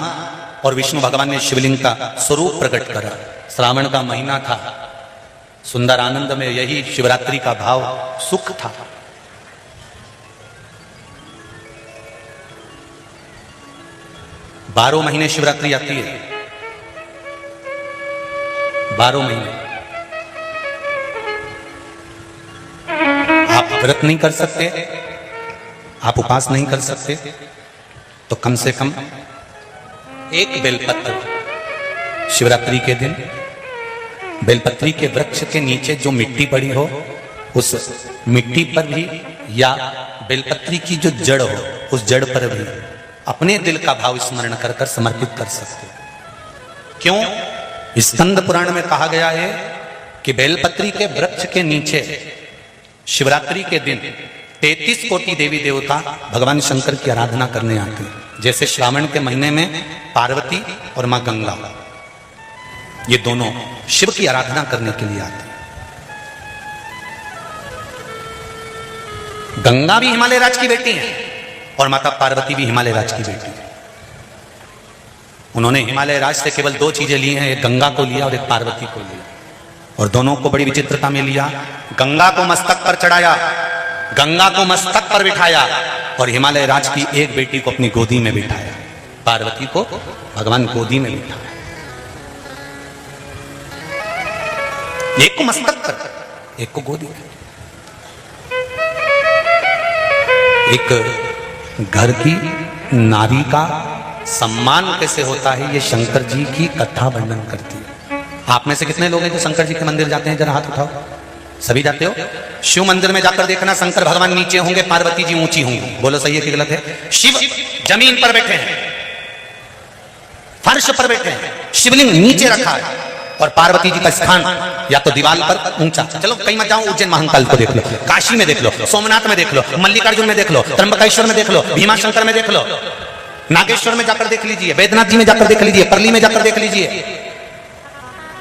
और विष्णु भगवान ने शिवलिंग का स्वरूप प्रकट करा। श्रावण का महीना था, सुंदर आनंद में यही शिवरात्रि का भाव सुख था। बारह महीने शिवरात्रि आती है, 12 महीने आप व्रत नहीं कर सकते, आप उपवास नहीं कर सकते, तो कम से कम एक बेलपत्र शिवरात्रि के दिन बेलपत्री के वृक्ष के नीचे जो मिट्टी पड़ी हो उस मिट्टी पर भी, या बेलपत्री की जो जड़ हो उस जड़ पर भी अपने दिल का भाव स्मरण कर कर समर्पित कर सकते। क्यों? स्कंद पुराण में कहा गया है कि बेलपत्री के वृक्ष के नीचे शिवरात्रि के दिन 33 कोटि देवी देवता भगवान शंकर की आराधना करने आते हैं। जैसे श्रावण के महीने में पार्वती और मां गंगा, ये दोनों शिव की आराधना करने के लिए आते हैं। गंगा भी हिमालय राज की बेटी है और माता पार्वती भी हिमालय राज की बेटी है। उन्होंने हिमालय राज से केवल दो चीजें ली हैं, एक गंगा को लिया और एक पार्वती को लिया, और दोनों को बड़ी विचित्रता में लिया। गंगा को मस्तक पर चढ़ाया, गंगा को मस्तक पर बिठाया, और हिमालय राज की एक बेटी को अपनी गोदी में बिठाया, पार्वती को भगवान गोदी में बिठाया। एक को मस्तक पर, एक को गोदी में। एक घर की नारी का सम्मान कैसे होता है, ये शंकर जी की कथा वर्णन करती है। आप में से कितने लोग हैं जो शंकर जी के मंदिर जाते हैं? जरा हाथ उठाओ। सभी जाते हो? शिव मंदिर में जाकर देखना, शंकर भगवान नीचे होंगे, पार्वती जी ऊंची होंगी। बोलो सही है कि गलत है? शिव जमीन पर बैठे हैं, फर्श पर बैठे हैं, शिवलिंग नीचे रखा है, और पार्वती जी का स्थान या तो दीवार पर ऊंचा। चलो कहीं मत जाओ, उज्जैन महाकाल को देख लो, काशी में देख लो, सोमनाथ में देख लो, मल्लिकार्जुन में देख लो, त्र्यंबकेश्वर में देख लो, भीमाशंकर में देख लो, नागेश्वर में जाकर देख लीजिए, बैद्यनाथ जी में जाकर देख लीजिए, परली में जाकर देख लीजिए,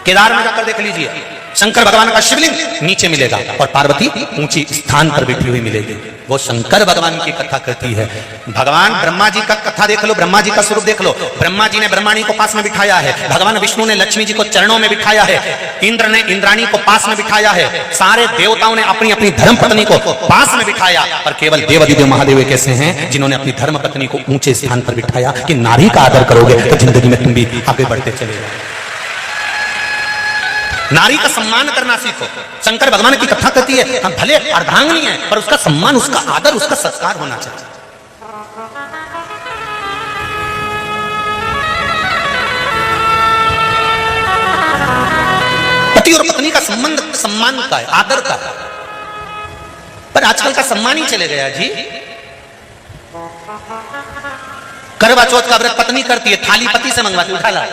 केदार में जाकर देख लीजिए। शंकर भगवान का शिवलिंग नीचे मिलेगा और पार्वती ऊंची स्थान पर बैठी हुई मिलेगी। वो शंकर भगवान की कथा कहती है। भगवान ब्रह्मा जी का कथा देख लो, ब्रह्मा जी का स्वरूप देख लो। ब्रह्मा जी ने ब्रह्माणी को पास में बिठाया है, भगवान विष्णु ने लक्ष्मी जी को चरणों में बिठाया है, इंद्र ने इंद्राणी को पास में बिठाया है, सारे देवताओं ने अपनी अपनी धर्म पत्नी को पास में बिठाया, पर केवल देवाधिदेव महादेव एक ऐसे हैं जिन्होंने अपनी धर्म पत्नी को ऊंचे स्थान पर बिठाया कि नारी का आदर करोगे तो जिंदगी में तुम भी आगे बढ़ते चले जाओ। नारी का सम्मान करना सीखो। शंकर भगवान की कथा कहती है, हम भले अर्धांगिनी है पर उसका सम्मान, उसका आदर, उसका सत्कार होना चाहिए। पति और पत्नी का संबंध सम्मान का है, आदर का है, पर आजकल का सम्मान ही चले गया जी। करवा चौथ का व्रत पत्नी करती है, थाली पति से मंगवाती, उठा ला।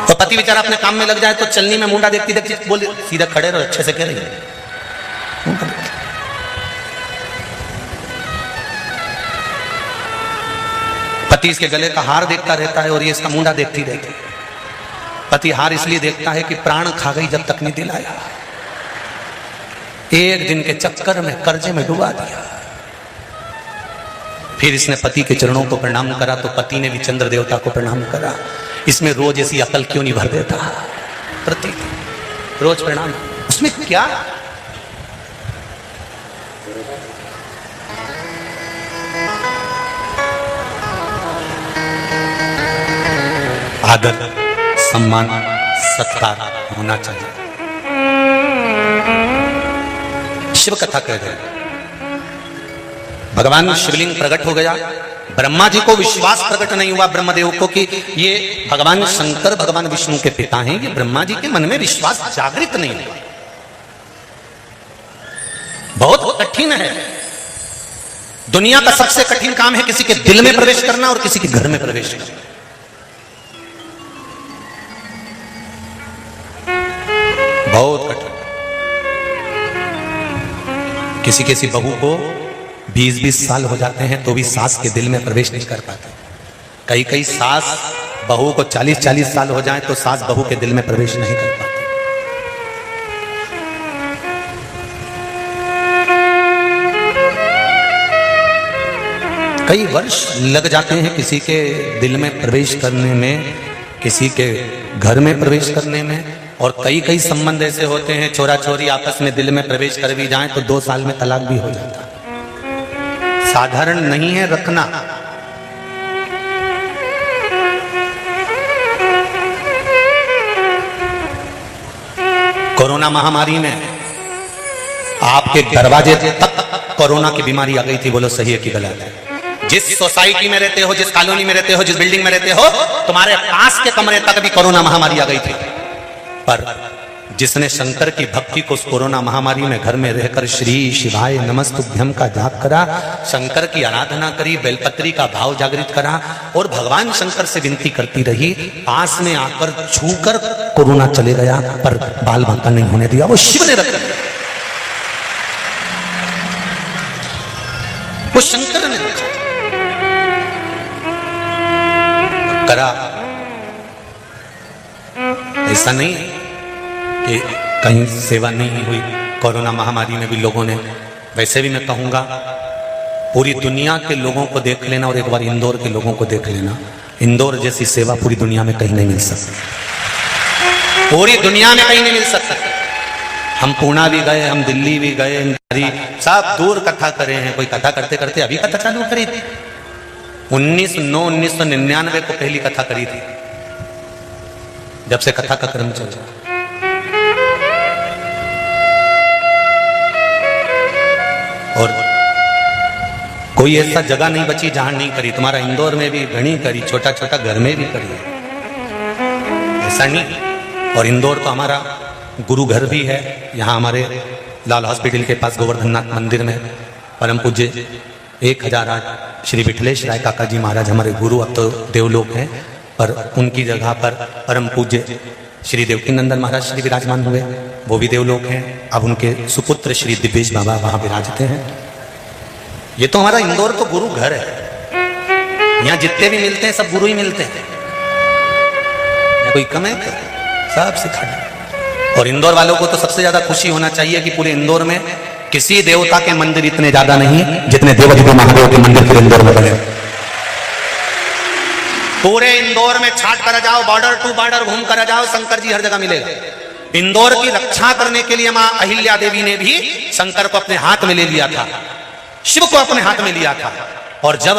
तो पति बेचारा अपने काम में लग जाए तो चलनी में मुंडा देखती देखती बोले, सीधा खड़े रहो, अच्छे से कह रही है। पति इसके गले का हार देखता रहता है और ये इसका मुंडा देखती रहती है। पति हार इसलिए देखता है कि प्राण खा गई जब तक नहीं दिलाया, एक दिन के चक्कर में कर्जे में डुबा दिया। फिर इसने पति के चरणों को प्रणाम करा तो पति ने भी चंद्र देवता को प्रणाम करा। इसमें रोज ऐसी अकल क्यों नहीं भर देता? प्रति रोज प्रणाम, उसमें क्या? आदर, सम्मान, सत्कार होना चाहिए। शिव कथा कह रहे, भगवान शिवलिंग प्रकट हो गया। ब्रह्मा जी को विश्वास प्रकट नहीं हुआ, ब्रह्मदेव को, कि ये भगवान शंकर भगवान विष्णु के पिता हैं। ये ब्रह्मा जी के मन में विश्वास जागृत नहीं हुआ। बहुत कठिन है। दुनिया का सबसे कठिन काम है किसी के दिल में प्रवेश करना और किसी के घर में प्रवेश करना। बहुत कठिन। किसी किसी बहू को 20-20 साल हो जाते हैं तो भी सास के दिल में प्रवेश नहीं कर पाते। कई कई सास बहू को 40-40 साल हो जाए तो सास बहू के दिल में प्रवेश नहीं कर पाती। कई वर्ष लग जाते हैं किसी के दिल में प्रवेश करने में, किसी के घर में प्रवेश करने में, और कई कई संबंध ऐसे होते हैं छोरा छोरी आपस में दिल में प्रवेश कर भी जाएं तो 2 साल में तलाक भी हो जाता है। साधारण नहीं है रखना। कोरोना महामारी में आपके दरवाजे तक कोरोना की बीमारी आ गई थी। बोलो सही है कि गलत है? जिस सोसाइटी में रहते हो, जिस कॉलोनी में रहते हो, जिस बिल्डिंग में रहते हो, तुम्हारे पास के कमरे तक भी कोरोना महामारी आ गई थी। पर जिसने शंकर की भक्ति को उस कोरोना महामारी में घर में रहकर श्री शिवाय नमस्तुभ्यम का जाप करा, शंकर की आराधना करी, बेलपत्री का भाव जागृत करा और भगवान शंकर से विनती करती रही, पास में आकर छूकर कोरोना चले गया पर बाल बांका नहीं होने दिया। वो शिव ने रखा, वो शंकर ने रखा करा। ऐसा नहीं कि कहीं सेवा नहीं हुई। कोरोना महामारी में भी लोगों ने, वैसे भी मैं कहूँगा पूरी दुनिया के लोगों को देख लेना और एक बार इंदौर के लोगों को देख लेना। इंदौर जैसी सेवा पूरी दुनिया में कहीं नहीं मिल सकती, पूरी दुनिया में कहीं नहीं मिल सकता। हम पूना भी गए, हम दिल्ली भी गए, सब दूर कथा करे हैं। कोई कथा करते करते अभी कथा चालू करी थी, 1999 को पहली कथा करी थी, जब से कथा का क्रम चल रहा। और कोई ऐसा जगह नहीं बची जहां नहीं करी। तुम्हारा इंदौर में भी घनी करी, छोटा छोटा घर में भी करी, ऐसा नहीं। और इंदौर तो हमारा गुरु घर भी है। यहाँ हमारे लाल हॉस्पिटल के पास गोवर्धननाथ मंदिर में परम पूज्य 1008 श्री विठलेश राय काका जी महाराज हमारे गुरु, अब तो देवलोक हैं, पर उनकी जगह पर परम पूज्य श्री देवकी नंदन महाराज श्री विराजमान हुए, वो भी देवलोक हैं। अब उनके सुपुत्र श्री दिव्येश बाबा वहां विराजते हैं। ये तो हमारा इंदौर तो गुरु घर है। यहाँ जितने भी मिलते हैं सब गुरु ही मिलते हैं, कोई कम है, सब सिखा। और इंदौर वालों को तो सबसे ज्यादा खुशी होना चाहिए कि पूरे इंदौर में किसी देवता के मंदिर इतने ज्यादा नहीं जितने देवाधिदेव महादेव के मंदिर पूरे इंदौर में बने। पूरे इंदौर में छाट कर जाओ, बॉर्डर टू बॉर्डर घूम कर जाओ, शंकर जी हर जगह मिलेगा। इंदौर की रक्षा करने के लिए मां अहिल्या देवी ने भी शंकर को अपने हाथ में ले लिया था, शिव को अपने हाथ में लिया था। और जब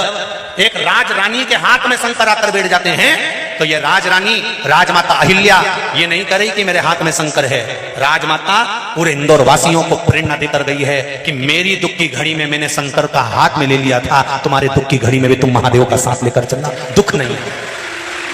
एक राज रानी के हाथ में शंकर आकर बैठ जाते हैं तो ये राजरानी राजमाता अहिल्या ये नहीं कर रही कि मेरे हाथ में शंकर है। राजमाता पूरे इंदौर वासियों को प्रेरणा देकर गई है कि मेरी दुख की घड़ी में मैंने शंकर का हाथ में ले लिया था, तुम्हारे दुख की घड़ी में भी तुम महादेव का साथ लेकर चलना, दुख नहीं।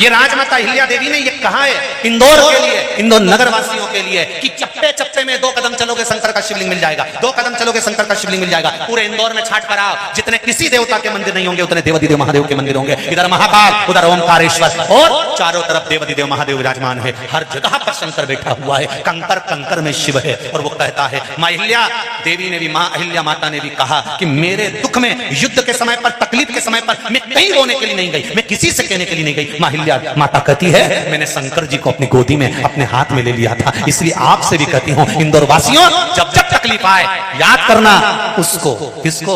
ये राजमाता अहिल्या देवी ने ये कहा है इंदौर के लिए, इंदौर नगर वासियों के लिए कि चप्पे चप्पे में 2 कदम चलोगे शंकर का शिवलिंग मिल जाएगा, 2 कदम चलोगे शंकर का शिवलिंग मिल जाएगा। पूरे इंदौर में छाट कराओ, जितने किसी देवता के मंदिर नहीं होंगे उतने देवाधिदेव महादेव के मंदिर होंगे। इधर महाकाल, उधर ओमकारेश्वर, और चारों तरफ देवाधिदेव महादेव विराजमान है। हर जगह पर शंकर बैठा हुआ है, कंकर कंकर में शिव है। और वो कहता है, मां अहिल्या देवी ने भी, मां अहिल्या माता ने भी कहा कि मेरे दुख में, युद्ध के समय पर, तकलीफ के समय पर मैं कहीं रोने के लिए नहीं गई, मैं किसी से कहने के लिए नहीं गई। मां अहिल्या माता कहती है मैंने शंकर जी को अपनी गोदी में अपने हाथ में ले लिया था। इसलिए आपसे भी कहती हूं इंदौर वासियों, जब जब तकलीफ आए याद करना उसको, किसको?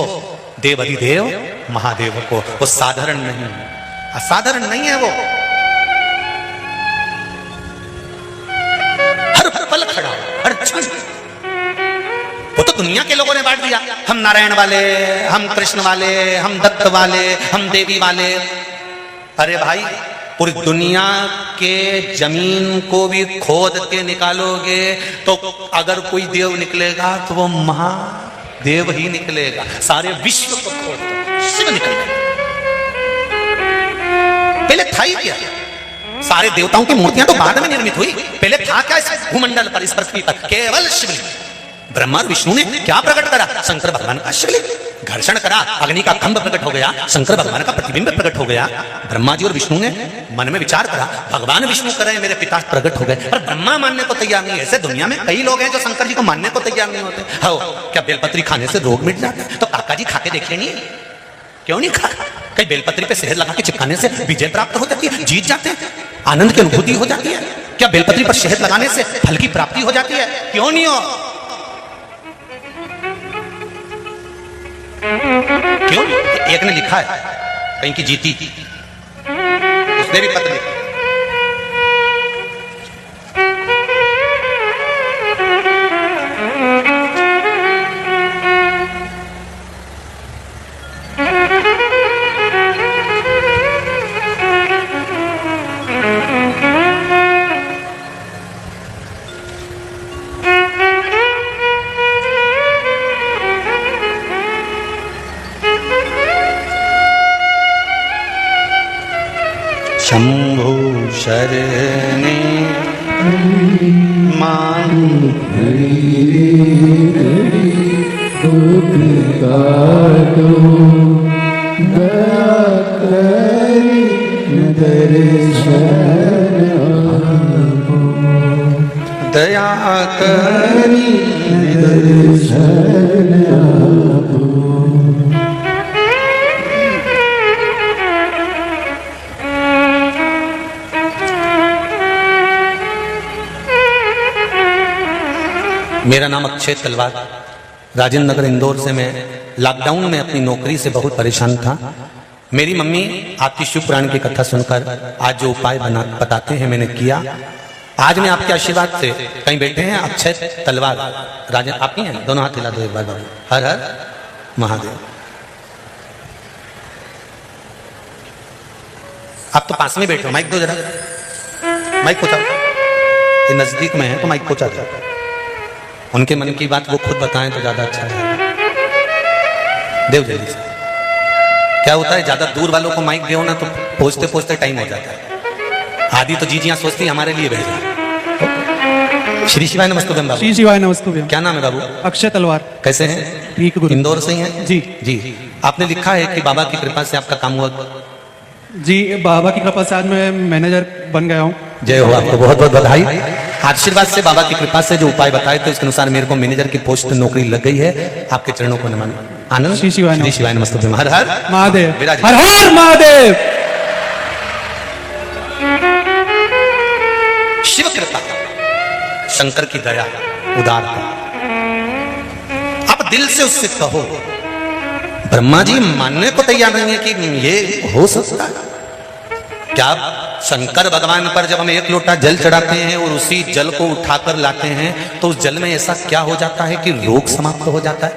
देवाधिदेव महादेव को। वो साधारण नहीं, असाधारण नहीं है। वो हर पल खड़ा, हर क्षण। वो तो दुनिया के लोगों ने बांट दिया, हम नारायण वाले, हम कृष्ण वाले, हम दत्त वाले, हम देवी वाले। अरे भाई, पूरी दुनिया के जमीन को भी खोद के निकालोगे तो अगर कोई देव निकलेगा तो वो महादेव ही निकलेगा। सारे विश्व को खोद दो, शिव निकलेगा। पहले था ही क्या? सारे देवताओं की मूर्तियां तो बाद में निर्मित हुई, पहले था क्या इस भूमंडल पर, इस पृथ्वी पर? केवल शिवलिंग। ब्रह्मा और विष्णु ने क्या प्रकट करा? शंकर भगवान का शिवलिंग। घर्षण करा, अग्नि का खंभ प्रकट हो गया, शंकर भगवान का प्रतिबिंब प्रकट हो गया। ब्रह्मा जी और विष्णु ने मन में विचार करा, भगवान विष्णु करे मेरे पिता प्रकट हो गए, पर ब्रह्मा मानने को तैयार नहीं है। ऐसे दुनिया में कई लोग हैं जो शंकर जी को मानने को तैयार नहीं होते। हो क्या बेलपत्री खाने से रोग मिट जाता है? तो काका जी खा के देखे नहीं, क्यों नहीं खा? कई बेलपत्री पे शहद लगा के चिपकाने से विजय प्राप्त हो जाती है, जीत जाते हैं, आनंद की अनुभूति हो जाती है। क्या बेलपत्री पर शहद लगाने से फल की प्राप्ति हो जाती है? क्यों नहीं हो? क्यों? एक ने लिखा है कहीं की जीती, उसने भी पत्र लिखा। शंभु शरणे मां दुख काटो दया करी दर्शन आपो, दया करी दर्शन आपो। मेरा नाम अक्षय तलवार, राजेंद्र नगर इंदौर से। मैं लॉकडाउन में अपनी नौकरी से बहुत परेशान था। मेरी मम्मी आपकी शिव पुराण की कथा सुनकर आज जो उपाय बताते हैं मैंने किया। आज मैं आपके आशीर्वाद से, कहीं बैठे हैं अक्षय तलवार, राजन आप ही हैं, दोनों हाथ हिला दो एक बार बाबू। हर हर महादेव। आप तो पास में बैठे हो, माइक दो जरा, माइक पहुंचा, ये नजदीक में है तो माइक पहुंचा दो। उनके मन की बात वो खुद बताएं तो ज्यादा अच्छा है। देव जल्दी से। क्या होता है, ज्यादा दूर वालों को माइक दो ना तो पहुंचते पहुंचते टाइम हो जाता है। आदि तो जीजियां सोचती हमारे लिए भेजा। श्री शिवाय नमस्तुभ्यम बाबू। श्री शिवाय नमस्तुभ्यम। क्या नाम है बाबू? अक्षय तलवार। कैसे हैं? ठीक गुरु। इंदौर से ही हैं? जी जी। आपने लिखा है कि बाबा की कृपा से आपका काम हुआ। जी, बाबा की कृपा से आज मैं मैनेजर बन गया हूँ। जय हो, आपको बहुत बहुत बधाई। आशीर्वाद से, बाबा की कृपा से जो उपाय बताए थे उसके अनुसार मेरे को मैनेजर की पोस्ट नौकरी लग गई है। आपके चरणों को नमन। आनंद। श्री शिवाय श्री शिवाय नमस्तुभ्यम। हर हर महादेव। विराज। हर हर महादेव। शिव कृपा, शंकर की दया, उदारता। आप दिल से उससे कहो। ब्रह्मा जी मानने को तैयार नहीं है कि ये हो सकता है। क्या शंकर भगवान पर जब हम एक लोटा जल चढ़ाते हैं और उसी जल को उठाकर लाते हैं तो उस जल में ऐसा क्या हो जाता है कि रोग समाप्त हो जाता है।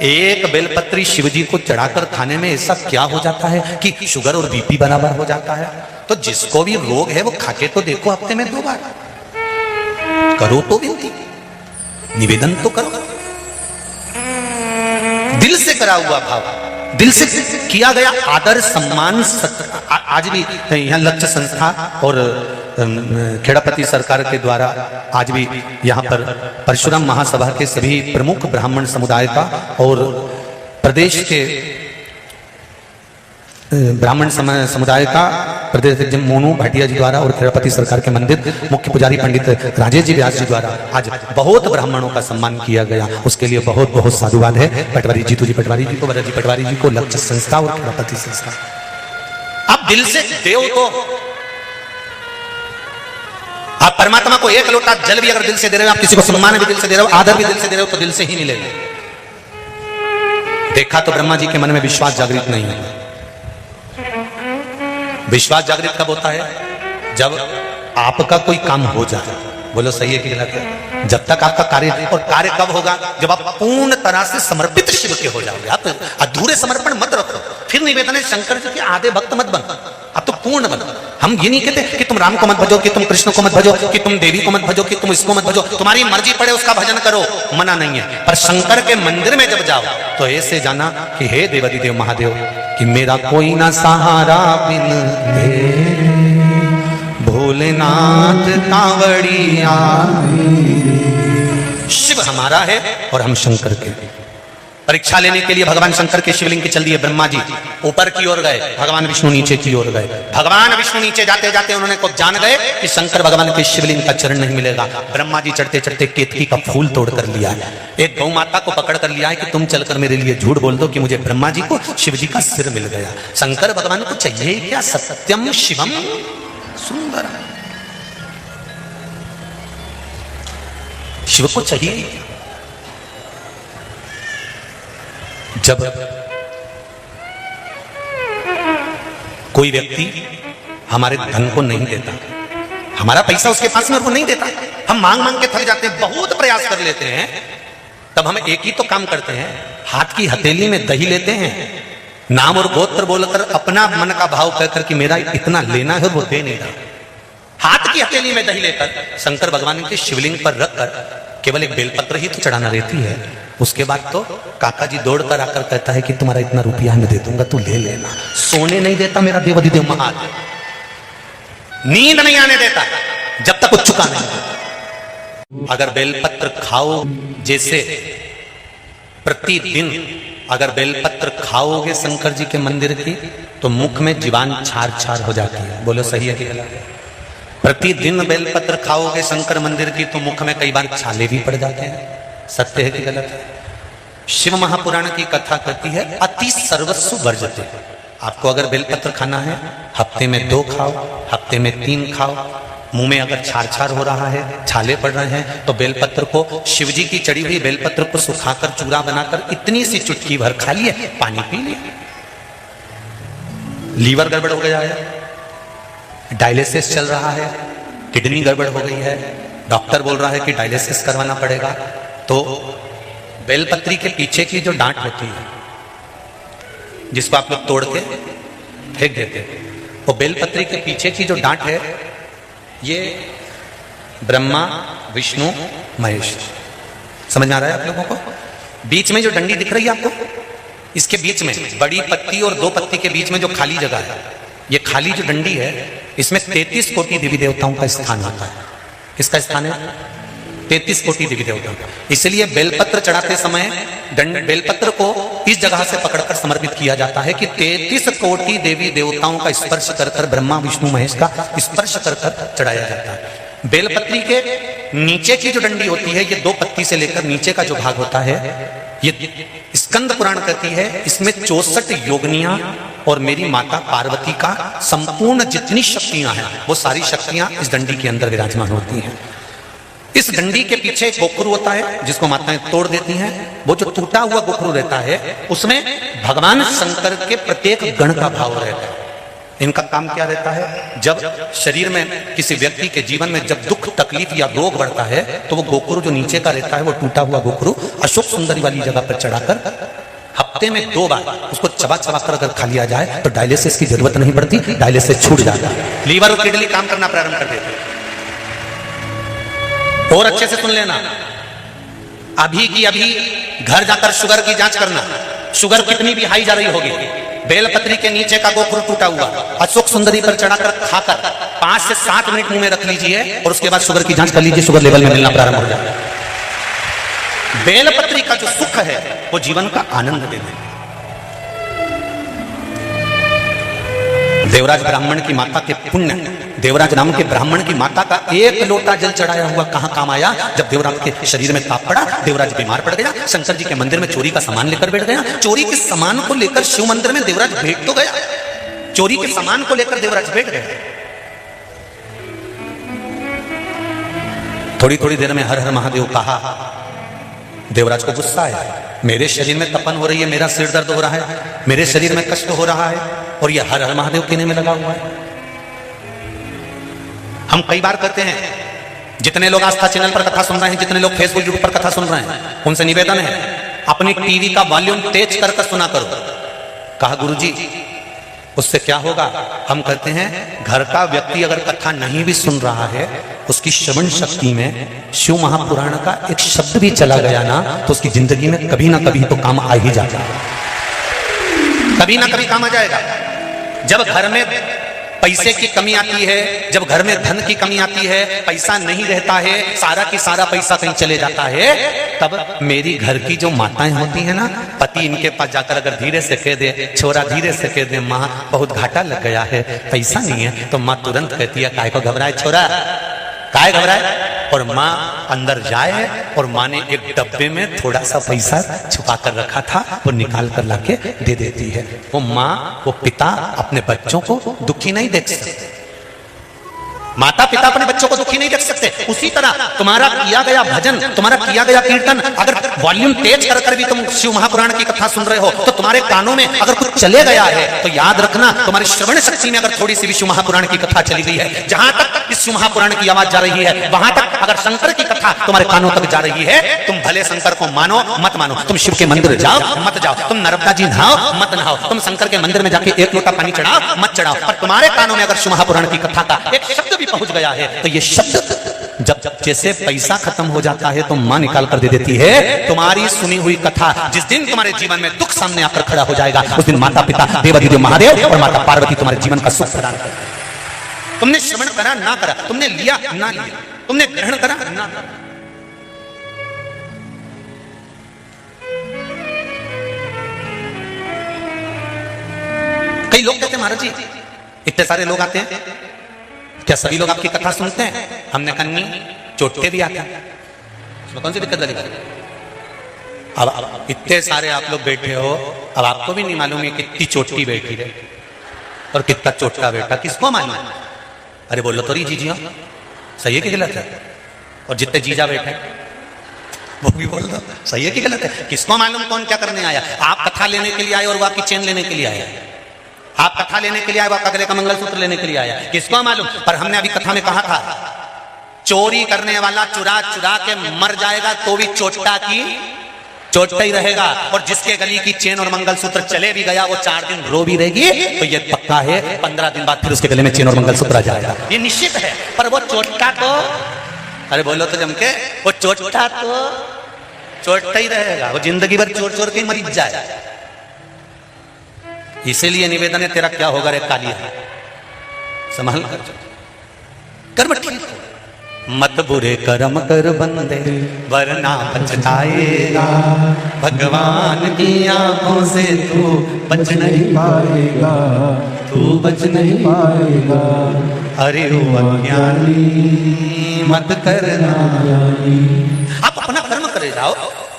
एक बेलपत्री शिव जी को चढ़ाकर खाने में ऐसा क्या हो जाता है कि शुगर और बीपी बराबर हो जाता है। तो जिसको भी रोग है वो खाके तो देखो, हफ्ते में 2 बार करो तो विनती, निवेदन तो करो। दिल से करा हुआ भाव, दिल से किया गया आदर सम्मान। आज भी यहाँ लक्ष्य संस्था और खेड़ापति सरकार के द्वारा आज भी यहाँ पर परशुराम महासभा के सभी प्रमुख ब्राह्मण समुदाय का और प्रदेश के ब्राह्मण समुदाय का प्रदेश मोनू भाटिया जी द्वारा और खेड़ापति सरकार के मंदिर मुख्य पुजारी पंडित राजेश जी व्यास जी द्वारा आज बहुत ब्राह्मणों का सम्मान किया गया। उसके लिए बहुत बहुत साधुवाद है पटवारी जीतू जी पटवारी जी को, भरत जी पटवारी जी को, लक्ष्य संस्था और खेड़ापति संस्था। आप दिल से देव तो आप परमात्मा को एक लोटा जल भी अगर दिल से दे रहे हो, आप किसी को सम्मान भी दिल से दे रहे हो, आदर भी दिल से दे रहे हो, तो दिल से ही मिलेगा। देखा तो ब्रह्मा जी के मन में विश्वास जागृत नहीं है। विश्वास जागृत कब होता है? जब आपका कोई काम हो जाए। बोलो सही है कि गलत है? जब तक आपका कार्य, और कार्य कब होगा? जब आप पूर्ण तरह से समर्पित शिव के हो जाओगे। आप अधूरे समर्पण मत रखो। फिर निवेदन है शंकर जी के आधे भक्त मत बन, अब तो पूर्ण बन। हम ये नहीं कहते कि तुम राम को मत भजो, कि तुम कृष्ण को मत भजो, कि तुम देवी को मत भजो, कि तुम इसको मत भजो। तुम्हारी मर्जी पड़े उसका भजन करो, मना नहीं है। पर शंकर के मंदिर में जब जाओ तो ऐसे जाना कि हे देवादिदेव महादेव, कि मेरा कोई ना सहारा बिन तेरे, भोलेनाथ कांवड़िया। शिव हमारा है और हम शंकर के। परीक्षा लेने के लिए भगवान शंकर के शिवलिंग के चल दिए। ब्रह्मा जी ऊपर की ओर गए, भगवान विष्णु नीचे की ओर गए। भगवान विष्णु नीचे जाते जाते उन्होंने को जान गए कि शंकर भगवान के शिवलिंग का चरण नहीं मिलेगा। ब्रह्मा जी चढ़ते चढ़ते केतकी का फूल तोड़ कर लिया है। एक गौ माता को पकड़ कर लिया है कि तुम चलकर मेरे लिए झूठ बोल दो कि मुझे ब्रह्मा जी को शिव जी का सिर मिल गया। शंकर भगवान को चाहिए क्या? सत्यम शिवम सुंदर। शिव को चाहिए। जब कोई व्यक्ति हमारे धन को नहीं देता, हमारा पैसा उसके पास में और वो नहीं देता, हम मांग मांग के थक जाते हैं, बहुत प्रयास कर लेते हैं, तब हम एक ही तो काम करते हैं, हाथ की हथेली में दही लेते हैं, नाम और गोत्र बोलकर अपना मन का भाव कहकर कि मेरा इतना लेना है, वो दे नहीं रहा। हाथ की हथेली में दही लेकर शंकर भगवान के शिवलिंग पर रखकर केवल एक बेलपत्र ही तो चढ़ाना रहती है। उसके बाद तो काका जी दौड़कर आकर कहता है कि तुम्हारा इतना रुपया मैं दे दूंगा, तू ले लेना। सोने नहीं देता मेरा देवाधिदेव महादेव, नींद नहीं आने देता जब तक वो चुका नहीं देता। अगर बेलपत्र खाओ, जैसे प्रतिदिन अगर बेलपत्र खाओगे शंकर जी के मंदिर की, तो मुख में जीवान छार छार हो जाती है। बोलो सही है कि गलत है? प्रतिदिन बेलपत्र खाओगे शंकर मंदिर की तो मुख में कई बार छाले भी पड़ जाते हैं। सत्य है कि गलत है? शिव महापुराण की कथा कहती है अति सर्वस्व वर्जते। आपको अगर बेलपत्र खाना है, हफ्ते में 2 खाओ, हफ्ते में 3 खाओ, मुंह में अगर छार छार हो रहा है, छाले पड़ रहे हैं, तो बेलपत्र को, शिव जी की चढ़ी हुई बेलपत्र को सुखाकर चूरा बनाकर इतनी सी चुटकी भर खा लिए, पानी पी लिया। लीवर गड़बड़ हो गया है, डायलिसिस चल रहा है, किडनी गड़बड़ हो गई है, डॉक्टर बोल रहा है कि डायलिसिस करवाना पड़ेगा, तो बेलपत्री के पीछे की जो डांट होती है, जिसको आप लोग तोड़ के फेंक देते हैं, वो बेलपत्री के पीछे की जो डांट है, ये ब्रह्मा विष्णु महेश। समझ में आ रहा है आप लोगों को? बीच में जो डंडी दिख रही है आपको, इसके बीच में बड़ी पत्ती और 2 पत्ती के बीच में जो खाली जगह है, ये खाली जो डंडी है, इसमें 33 कोटि देवी देवताओं का स्थान होता है। किसका स्थान है? 33 कोटि देवी देवताओं का। इसलिए बेलपत्र चढ़ाते समय बेलपत्र को इस जगह से पकड़कर समर्पित किया जाता है कि 33 कोटि देवी देवताओं का स्पर्श कर कर, ब्रह्मा विष्णु महेश का स्पर्श कर कर चढ़ाया जाता है। बेलपत्री के नीचे की जो डंडी होती है, ये 2 पत्ती से लेकर नीचे का जो भाग होता है, ये स्कंद पुराण कहती है, इसमें 64 योगनियां और मेरी माता पार्वती का संपूर्ण जितनी शक्तियां हैं, वो सारी शक्तियां इस डंडी के अंदर विराजमान होती हैं। इस डंडी के पीछे एक गोखरू होता है, जिसको माताएं तोड़ देती हैं। वो जो टूटा हुआ गोखरू रहता है, उसमें भगवान शंकर के प्रत्येक गण का भाव रहता है। इनका काम क्या रहता है? जब शरीर में किसी व्यक्ति के जीवन में जब दुख तकलीफ या रोग बढ़ता है, तो वो गोखरू जो नीचे का रहता है, वो टूटा हुआ गोखरू अशोक सुंदरी वाली जगह पर चढ़ाकर हफ्ते में 2 बार उसको चबा चबा कर अगर खा लिया जाए, तो डायलिसिस की जरूरत नहीं पड़ती, डायलिसिस छूट जाता है, लीवर और किडनी काम करना प्रारंभ कर देते हैं। और अच्छे से सुन लेना, अभी की अभी घर जाकर शुगर की जांच करना, शुगर कितनी भी हाई जा रही होगी, बेलपत्री के नीचे का गोखरू टूटा हुआ अशोक सुंदरी पर चढ़ाकर खाकर 5 से 7 मिनट मुंह में रख लीजिए और उसके बाद शुगर की जांच कर लीजिए, शुगर लेवल में मिलना प्रारंभ हो जाएगा। बेलपत्री का जो सुख है, वो जीवन का आनंद दे देगा। देवराज ब्राह्मण की माता के पुण्य, देवराज नाम के ब्राह्मण की माता का 1 लोटा जल चढ़ाया हुआ कहां काम आया? जब देवराज के शरीर में ताप पड़ा, देवराज बीमार पड़ गया, शंकर जी के मंदिर में चोरी का सामान लेकर बैठ गया। चोरी के सामान को लेकर शिव मंदिर में देवराज बैठ तो गया, चोरी के सामान को लेकर देवराज बैठ गया। थोड़ी थोड़ी देर में हर हर महादेव कहा, देवराज को गुस्सा आया, मेरे शरीर में तपन हो रही है, मेरा सिर दर्द हो रहा है, मेरे शरीर में कष्ट हो रहा है, और ये हर हर महादेव कहने में लगा हुआ है। हम कई बार कहते हैं, जितने लोग आस्था चैनल पर कथा सुन रहे हैं, जितने लोग फेसबुक यूट्यूब पर कथा सुन रहे हैं, उनसे निवेदन है, अपनी टीवी का वॉल्यूम तेज कर सुना करो। कहा गुरुजी, उससे क्या होगा? हम कहते हैं, घर का व्यक्ति अगर कथा नहीं भी सुन रहा है, उसकी श्रवण शक्ति में शिव महापुराण का एक शब्द भी चला गया ना, तो उसकी जिंदगी में कभी ना कभी तो काम आ ही जाता है, कभी ना कभी काम आ जाएगा। जब घर में पैसे की कमी आती है, जब घर में धन की कमी आती है, पैसा नहीं रहता है, सारा की सारा पैसा कहीं चले जाता है, तब मेरी घर की जो माताएं होती हैं ना, पति इनके पास जाकर अगर धीरे से कह दे, छोरा धीरे से कह दे, माँ बहुत घाटा लग गया है, पैसा नहीं है, तो माँ तुरंत कहती है, काहे को घबराए छोरा, काहे घबराए? और माँ अंदर जाए और माँ ने एक डब्बे में थोड़ा सा पैसा छुपा कर रखा था, वो निकाल कर लाके दे देती है। वो माँ, वो पिता अपने बच्चों को दुखी नहीं देख सकते, माता पिता अपने बच्चों को दुखी नहीं देख सकते। उसी तरह तुम्हारा किया गया भजन, तुम्हारा किया गया कीर्तन, अगर वॉल्यूम तेज कर कर भी तुम शिव महापुराण की कथा सुन रहे हो, तो तुम्हारे कानों में अगर कुछ चले गया है, तो याद रखना, तुम्हारी श्रवण शक्ति में अगर थोड़ी सी भी शिव महापुराण की कथा चली गई है, जहां तक इस शिव महापुराण की आवाज जा रही है, वहां तक अगर शंकर की कथा तुम्हारे कानों तक जा रही है, तुम भले शंकर को मानो मत मानो, तुम शिव के मंदिर जाओ मत जाओ, तुम नर्मदा जी नहाओ मत नहाओ, तुम शंकर के मंदिर में जाके 1 लोटा पानी चढ़ाओ मत चढ़ाओ, पर तुम्हारे कानों में अगर शिव महापुराण की कथा का एक शब्द भी पहुंच गया है, तो ये शब्द जब जैसे पैसा खत्म हो जाता है तो मां निकाल कर दे देती है। तुम्हारी सुनी हुई कथा जिस दिन तुम्हारे जीवन में दुख सामने आकर खड़ा हो जाएगा, उस दिन माता पिता देवाधिदेव महादेव और माता पार्वती तुम्हारे जीवन का सुख प्रदान करेंगे। तुमने श्रवण करा ना करा, तुमने लिया ना लिया, तुमने ग्रहण करा ना करा, कई लोग कहते हैं महाराज जी इतने सारे लोग आते हैं, क्या सभी लोग आपकी कथा सुनते हैं? हमने कहा नहीं, चोटके भी आते हैं, इसमें कौन सी दिक्कत लगी? अब इतने सारे आप लोग बैठे हो, अब आपको भी नहीं मालूम है कितनी चोटकी बैठी है और कितना चोटका बैठा, किसको मालूम? अरे बोलो तो जी जी, सही है कि गलत है? और जितने जीजा बैठे वो भी बोल दो सही है कि गलत है? किसको मालूम कौन क्या करने आया? आप कथा लेने के लिए आए और वो आपकी चेन लेने के लिए आया। आप कथा लेने के लिए आए, वो आपका गले का मंगलसूत्र लेने के लिए आया। किसको मालूम? पर हमने अभी कथा में कहा था, चोरी करने वाला चुरा चुरा के मर जाएगा तो भी चोटा की चोटता ही रहेगा, और जिसके गली की चेन और मंगलसूत्र चले भी गया वो 4 दिन रो भी रहेगी, तो ये पक्का है 15 दिन बाद फिर उसके गले में चेन और मंगलसूत्र आ जाएगा, ये निश्चित है। पर वो चोटता तो, अरे बोलो तो जम के, वो चोटता तो चोटता ही रहेगा, वो जिंदगी भर चोट चोर के मरीज जाए। इसीलिए निवेदन है, तेरा क्या होगा रे कालिया, संभाल कर ठीक, मत बुरे कर्म कर बंदे वरना पछताएगा, भगवान की आंखों से तू बच नहीं पाएगा, तू बच नहीं पाएगा। अरे ओ अज्ञानी मत करना, आप अपना कर्म करे जाओ,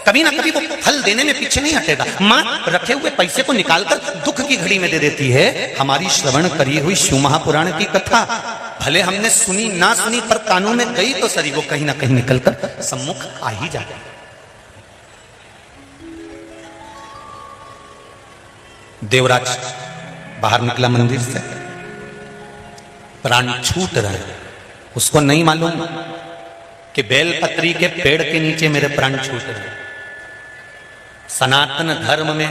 कभी ना कभी वो फल देने में पीछे नहीं हटेगा। माँ रखे हुए पैसे को निकालकर दुख की घड़ी में दे देती है। हमारी श्रवण करी हुई शिव महापुराण की कथा भले हमने सुनी ना सुनी, पर कानों में गई तो सरी, वो कहीं ना कहीं निकलकर सम्मुख आ ही जाए। देवराज बाहर निकला मंदिर से, प्राण छूट रहे, उसको नहीं मालूम कि बेलपत्री के पेड़ के नीचे मेरे प्राण छूट रहे। सनातन धर्म में,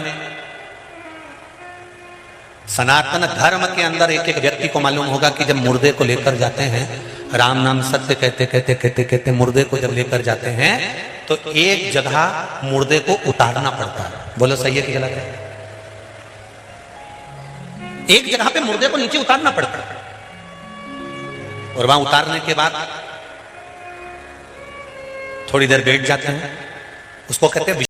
सनातन धर्म के अंदर एक एक व्यक्ति को मालूम होगा कि जब मुर्दे को लेकर जाते हैं, राम नाम सत्य कहते कहते कहते कहते मुर्दे को जब लेकर जाते हैं तो एक जगह मुर्दे को उतारना पड़ता है। बोलो सही है कि गलत है? एक जगह पे मुर्दे को नीचे उतारना पड़ता है, और वहां उतारने के बाद थोड़ी देर बैठ जाते हैं, उसको कहते हैं